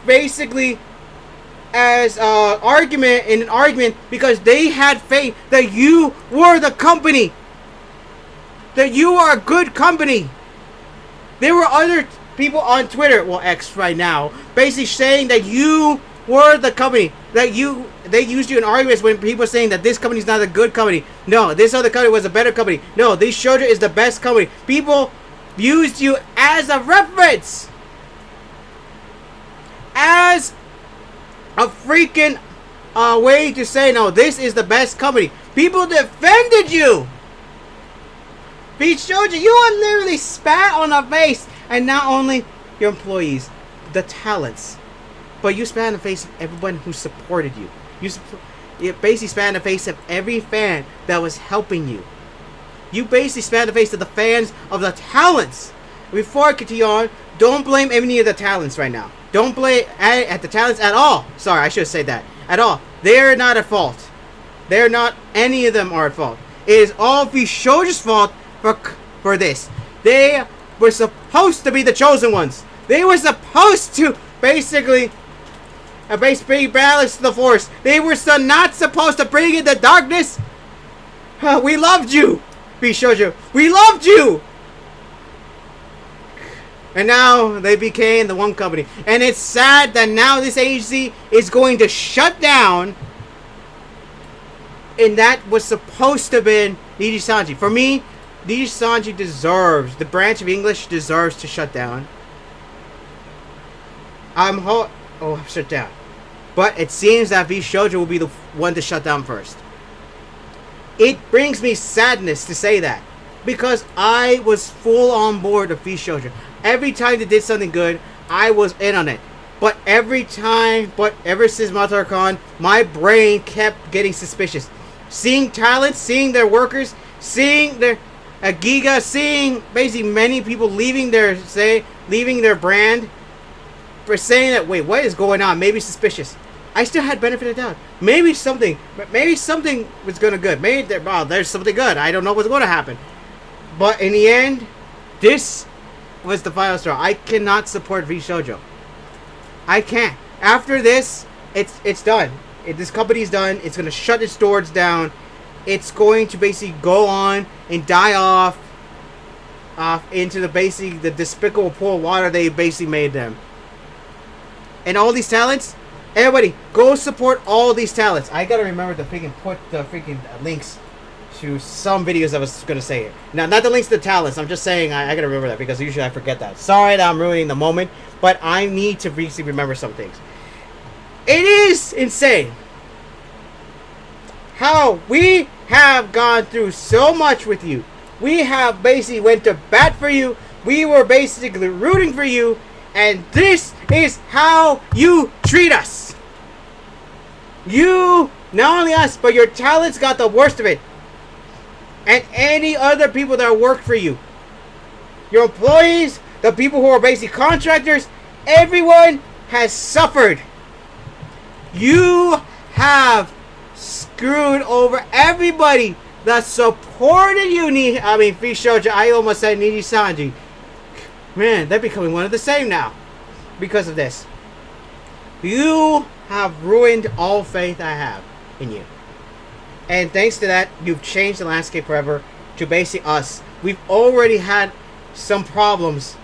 argument because they had faith that you were the company. That you are a good company. There were other people on Twitter, well, X right now, basically saying that you were the company. That they used you in arguments when people were saying that this company is not a good company. No, this other company was a better company. No, this Vshojo is the best company. People used you as a reference. As a freaking way to say, no, this is the best company. People defended you. Vshojo, you are literally spat on the face, and not only your employees, the talents, but you spat on the face of everyone who supported you. You basically spat on the face of every fan that was helping you. You basically spat on the face of the fans of the talents. Before I continue on, don't blame any of the talents right now. Don't blame at the talents at all. Sorry, I should have said that. At all. They're not at fault. They're not, any of them are at fault. It is all Vshojo's fault for this. They were supposed to be the chosen ones. They were supposed to basically balance the force. They were not supposed to bring in the darkness. We loved you, Vshojo. We loved you. And now they became the one company. And it's sad that now this agency is going to shut down. And that was supposed to have been Niji-sanji. For me, Niji-sanji deserves, the branch of English deserves to shut down. Shut down. But it seems that Vshojo will be the one to shut down first. It brings me sadness to say that. Because I was full on board of Vshojo. Every time they did something good, I was in on it. But ever since Matar-Khan, my brain kept getting suspicious. Seeing talent, seeing their workers, seeing their Giga, seeing basically many people leaving their brand, for saying that, wait, what is going on? Maybe suspicious. I still had benefit of doubt. Maybe something was gonna good. Maybe there's something good. I don't know what's going to happen. But in the end, this was the final straw. I cannot support Vshojo. I can't. After this, it's done. This company's done. It's gonna shut its doors down. It's going to basically go on and die off into the despicable pool of water they basically made them. And all these talents, everybody, go support all these talents. I gotta remember to put the links to some videos I was gonna say it. Now, not the links to the talents. I'm just saying I gotta remember that because usually I forget that. Sorry that I'm ruining the moment, but I need to basically remember some things. It is insane how we have gone through so much with you. We have basically went to bat for you. We were basically rooting for you, and this is how you treat us. You, not only us, but your talents got the worst of it. And any other people that work for you. Your employees, the people who are basically contractors, everyone has suffered. You have screwed over everybody that supported you. Vshojo, I almost said Niji-sanji. Man, they're becoming one of the same now because of this. You have ruined all faith I have in you. And thanks to that, you've changed the landscape forever to basically us. We've already had some problems.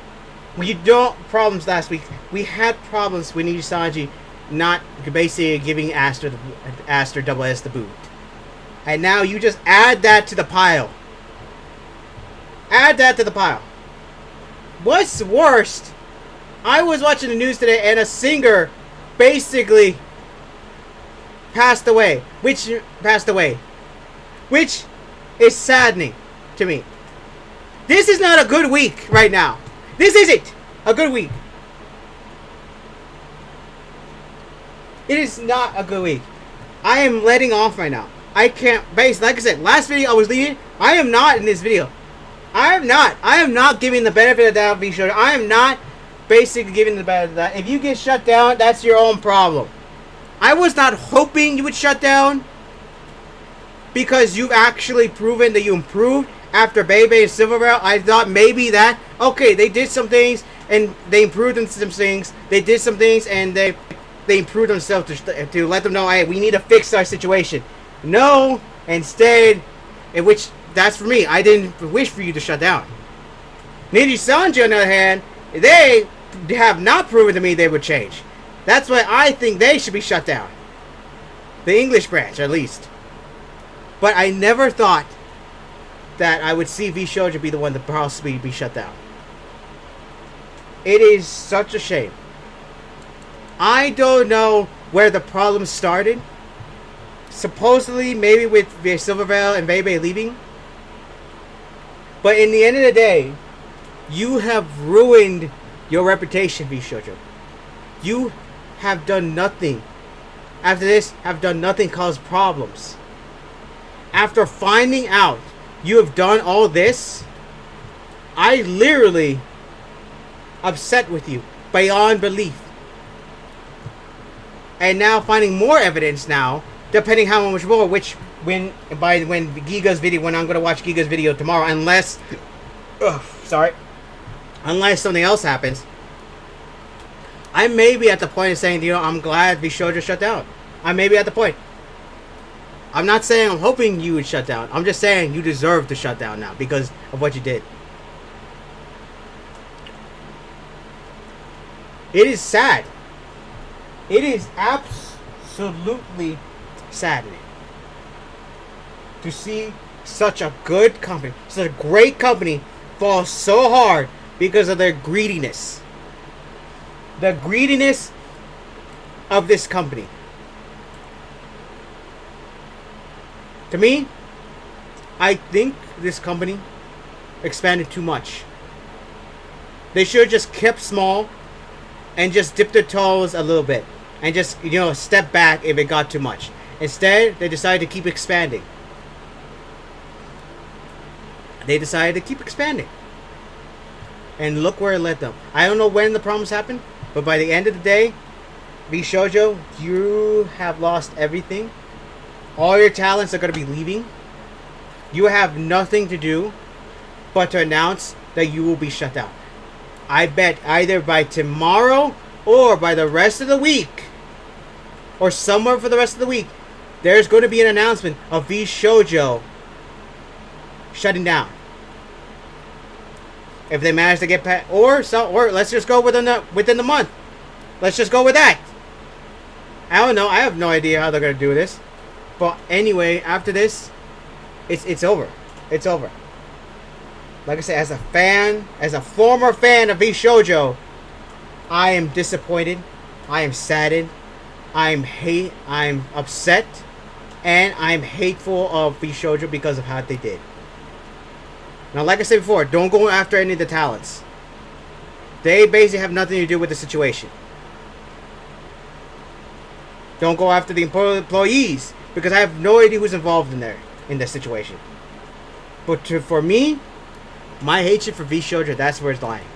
Problems last week. We had problems with Niji-sanji not basically giving Aster Double S the boot. And now you just add that to the pile. Add that to the pile. What's worst? I was watching the news today and a singer basically passed away. Which is saddening to me. This is not a good week right now. This isn't a good week. It is not a good week. I am letting off right now. I can't like I said, last video I was leading. I am not in this video. I am not giving the benefit of the doubt, Vshojo. I am not basically giving the benefit of that. If you get shut down, that's your own problem. I was not hoping you would shut down because you've actually proven that you improved after Bebe and Silver Barrel. I thought maybe that, okay, they did some things and they improved in some things. They did some things and they improved themselves to let them know, hey, we need to fix our situation. No, instead, which that's for me. I didn't wish for you to shut down. Niji-sanji, on the other hand, they have not proven to me they would change. That's why I think they should be shut down. The English branch, at least. But I never thought that I would see Vshojo be the one to possibly be shut down. It is such a shame. I don't know where the problem started. Supposedly, maybe with Silver Veil and Bebe leaving. But in the end of the day, you have ruined your reputation, Vshojo. You have done nothing. After this, have done nothing cause problems. After finding out you have done all this, I literally upset with you beyond belief. And now finding more evidence now, depending how much more, which when Giga's video, when I'm gonna watch Giga's video tomorrow, unless unless something else happens, I may be at the point of saying, you know, I'm glad Vshojo shut down. I may be at the point. I'm not saying I'm hoping you would shut down. I'm just saying you deserve to shut down now because of what you did. It is sad. It is absolutely saddening to see such a good company, such a great company, fall so hard because of their greediness. The greediness of this company. To me, I think this company expanded too much. They should have just kept small and just dipped their toes a little bit and just, you know, step back if it got too much. Instead, they decided to keep expanding. They decided to keep expanding. And look where it led them. I don't know when the problems happened, but by the end of the day, Vshojo, you have lost everything. All your talents are going to be leaving. You have nothing to do but to announce that you will be shut down. I bet either by tomorrow or by the rest of the week, or somewhere for the rest of the week, there's going to be an announcement of Vshojo shutting down. If they manage to get past, or let's just go within the month. Let's just go with that. I don't know. I have no idea how they're going to do this. But anyway, after this, it's over. It's over. Like I said, as a fan, as a former fan of Vshojo, I am disappointed. I am saddened. I'm upset, and I'm hateful of Vshojo because of how they did. Now, like I said before, don't go after any of the talents. They basically have nothing to do with the situation. Don't go after the employees, because I have no idea who's involved in this situation. But for me, my hatred for Vshojo, that's where it's lying.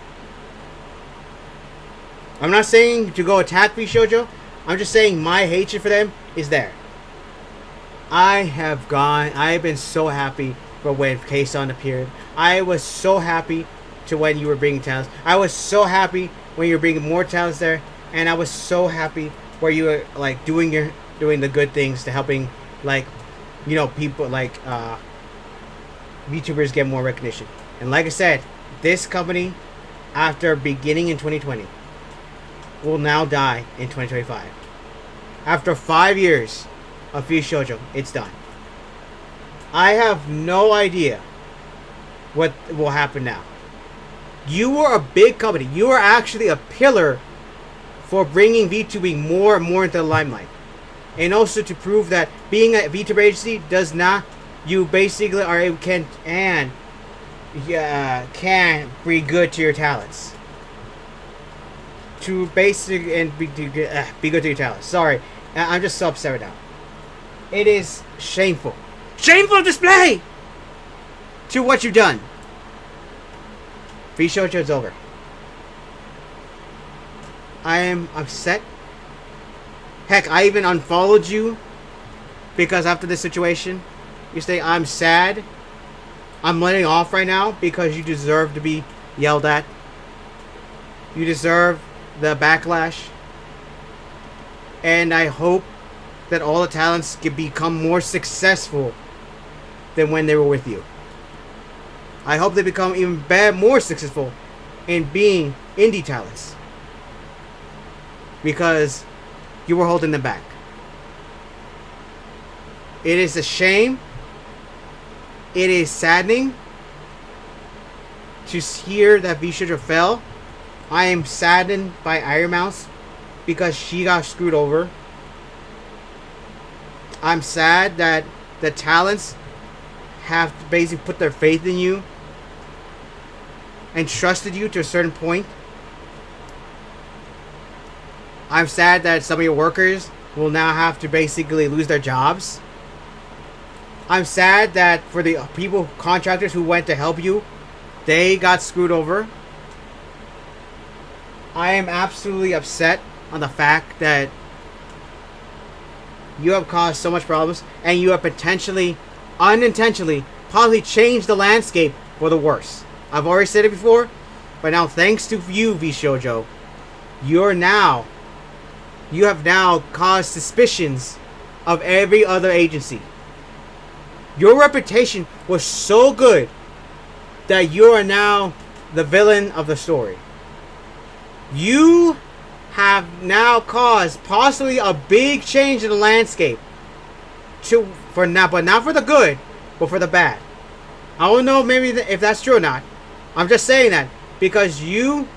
I'm not saying to go attack Vshojo. I'm just saying my hatred for them is there. I've been so happy for when K-Sun appeared. I was so happy to when you were bringing talents. I was so happy when you were bringing more talents there. And I was so happy where you were like doing the good things to helping, like, you know, people like VTubers get more recognition. And like I said, this company, after beginning in 2020, will now die in 2025. After 5 years of Vshojo, it's done. I have no idea what will happen now. You were a big company. You were actually a pillar for bringing VTubing more and more into the limelight. And also to prove that being a VTuber agency does not, you basically are can bring good to your talents. To basic and be good to your talents. Sorry, I'm just so upset right now. It is shameful. Shameful display to what you've done. Vshojo is over. I am upset. Heck, I even unfollowed you because after this situation, you say I'm sad. I'm letting off right now because you deserve to be yelled at. You deserve the backlash. And I hope that all the talents can become more successful than when they were with you. I hope they become even more successful in being indie talents. Because you were holding them back. It is a shame. It is saddening to hear that Vshojo fell. I am saddened by Iron Mouse because she got screwed over. I'm sad that the talents have to basically put their faith in you and trusted you to a certain point. I'm sad that some of your workers will now have to basically lose their jobs. I'm sad that for the contractors who went to help you, they got screwed over. I am absolutely upset on the fact that you have caused so much problems and you have potentially, unintentionally, possibly changed the landscape for the worse. I've already said it before, but now thanks to you, Vshojo, you have now caused suspicions of every other agency. Your reputation was so good that you are now the villain of the story. You have now caused possibly a big change in the landscape. But not for the good, but for the bad. I don't know maybe if that's true or not. I'm just saying that because you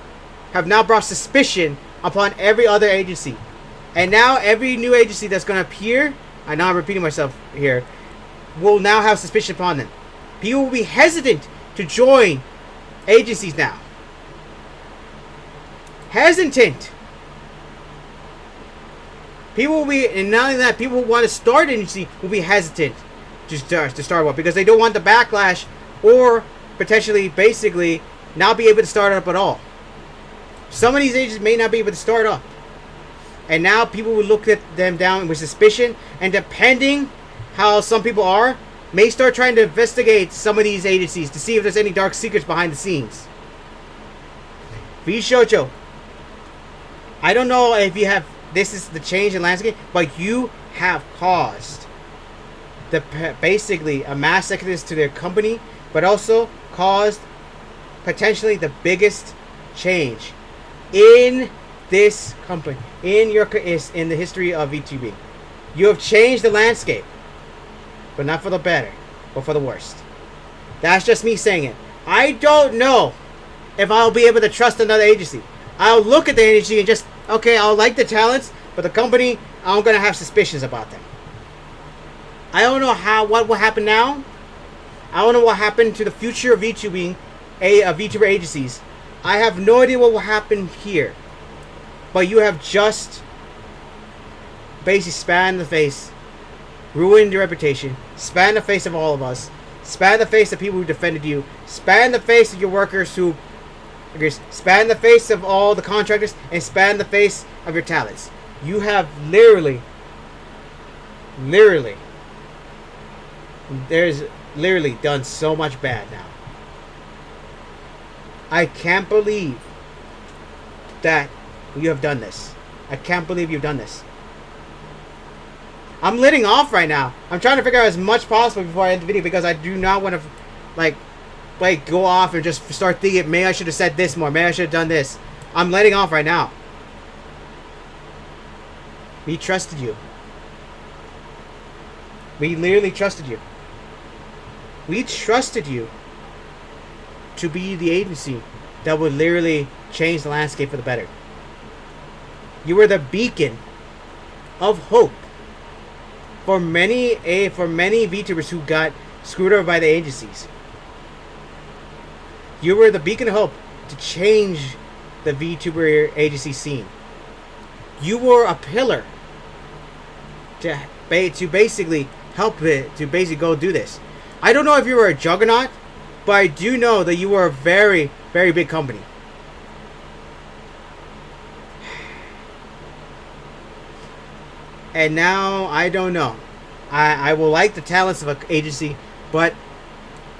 have now brought suspicion upon every other agency. And now every new agency that's going to appear, I know I'm repeating myself here, will now have suspicion upon them. People will be hesitant to join agencies now. Hesitant. People will be, and not only that, people who want to start an agency will be hesitant to start one because they don't want the backlash or potentially, basically, not be able to start up at all. Some of these agencies may not be able to start up. And now people will look at them down with suspicion, and depending how some people are, may start trying to investigate some of these agencies to see if there's any dark secrets behind the scenes. Vshojo, I don't know if you have, this is the change in landscape, but you have caused basically a mass exodus to their company, but also caused potentially the biggest change in this company, in the history of VTuber. You have changed the landscape, but not for the better, but for the worst. That's just me saying it. I don't know if I'll be able to trust another agency. I'll look at the agency and just, okay, I'll like the talents, but the company, I'm going to have suspicions about them. I don't know what will happen now. I don't know what happened to the future of VTubing, VTuber agencies. I have no idea what will happen here. But you have just basically spat in the face, ruined your reputation, spat in the face of all of us, spat in the face of people who defended you, spat in the face of your workers who, spat in the face of all the contractors, and spat in the face of your talents. You have literally, there's literally done so much bad now. I can't believe that you have done this. I can't believe you've done this. I'm letting off right now. I'm trying to figure out as much possible before I end the video because I do not want to like go off and just start thinking, maybe I should have said this more, maybe I should have done this. I'm letting off right now. We trusted you. We literally trusted you. We trusted you to be the agency that would literally change the landscape for the better. You were the beacon of hope for many VTubers who got screwed over by the agencies. You were the beacon of hope to change the VTuber agency scene. You were a pillar to basically help it, to basically go do this. I don't know if you were a juggernaut, but I do know that you were a very, very big company. And now, I don't know. I will like the talents of an agency, but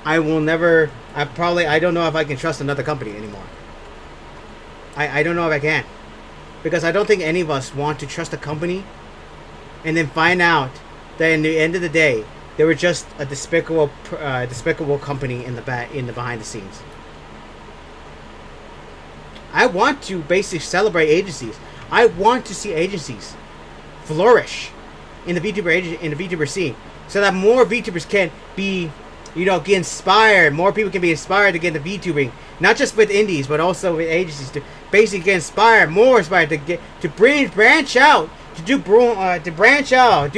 I will never, I don't know if I can trust another company anymore. I don't know if I can. Because I don't think any of us want to trust a company and then find out that in the end of the day, they were just a despicable company in the behind the scenes. I want to basically celebrate agencies. I want to see agencies flourish in the VTuber scene, so that more VTubers can be, get inspired. More people can be inspired to get into VTubing, not just with indies, but also with agencies to basically get inspired, more inspired to branch out, do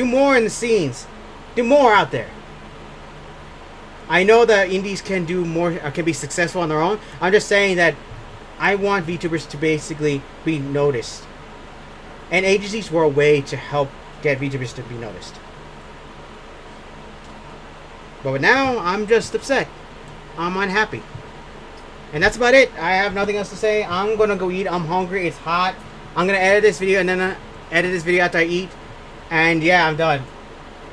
more in the scenes, do more out there. I know that indies can do more, can be successful on their own. I'm just saying that I want VTubers to basically be noticed. And agencies were a way to help get VTubers to be noticed. But now, I'm just upset. I'm unhappy. And that's about it. I have nothing else to say. I'm gonna go eat. I'm hungry. It's hot. I'm gonna edit this video and then edit this video after I eat. And yeah, I'm done.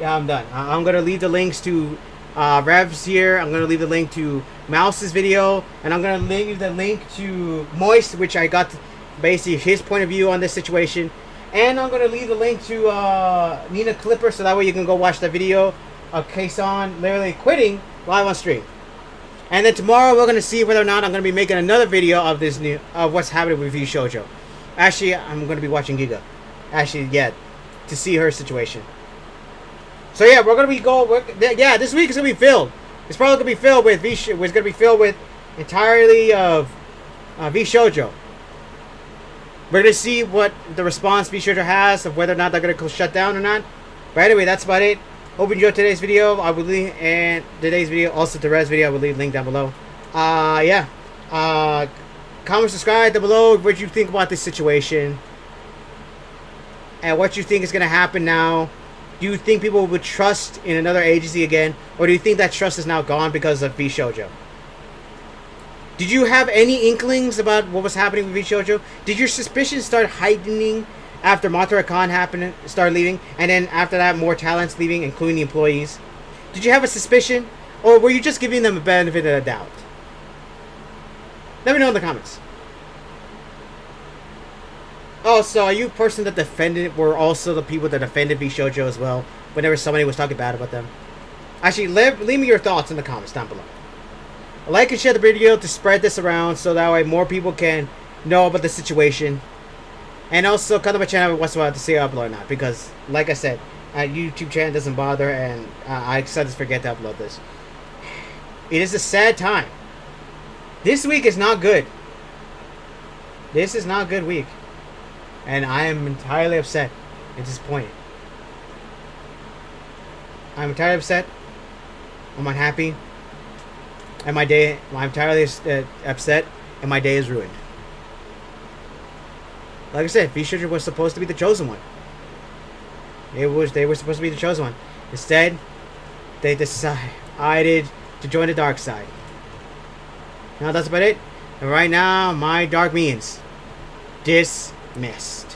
Yeah, I'm done. I'm gonna leave the links to Rev's here. I'm gonna leave the link to Mouse's video, and I'm gonna leave the link to Moist, which I got basically his point of view on this situation. And I'm gonna leave the link to Nina Clipper, so that way you can go watch the video of Kason literally quitting live on stream. And then tomorrow we're gonna see whether or not I'm gonna be making another video of this new of what's happening with Vshojo. Actually, I'm gonna be watching Giga. Actually, yeah, to see her situation. So yeah, we're gonna be yeah, this week is gonna be filled. It's probably gonna be filled with it's gonna be filled with entirely of Vshojo. We're gonna see what the response Vshojo has of whether or not they're gonna shut down or not. But anyway, that's about it. Hope you enjoyed today's video. I will leave and today's video, also the rest video, I will leave a link down below. Yeah. Comment, subscribe down below what you think about this situation. And what you think is gonna happen now. Do you think people would trust in another agency again? Or do you think that trust is now gone because of Vshojo? Did you have any inklings about what was happening with Vshojo? Did your suspicions start heightening after Mathura Khan started leaving, and then after that more talents leaving, including the employees? Did you have a suspicion? Or were you just giving them a benefit of the doubt? Let me know in the comments. Also, are you a person that were also the people that defended Vshojo as well, whenever somebody was talking bad about them? Actually, leave me your thoughts in the comments down below. Like and share the video to spread this around so that way more people can know about the situation. And also, come to my channel once in a while to see if I upload or not. Because, like I said, YouTube channel doesn't bother, and I sometimes forget to upload this. It is a sad time. This week is not good. This is not a good week. And I am entirely upset and disappointed. I'm entirely upset. I'm unhappy. And I'm entirely upset, and my day is ruined. Like I said, Vshojo was supposed to be the chosen one. They were supposed to be the chosen one. Instead, they decided to join the dark side. Now that's about it. And right now, my dark means dismissed.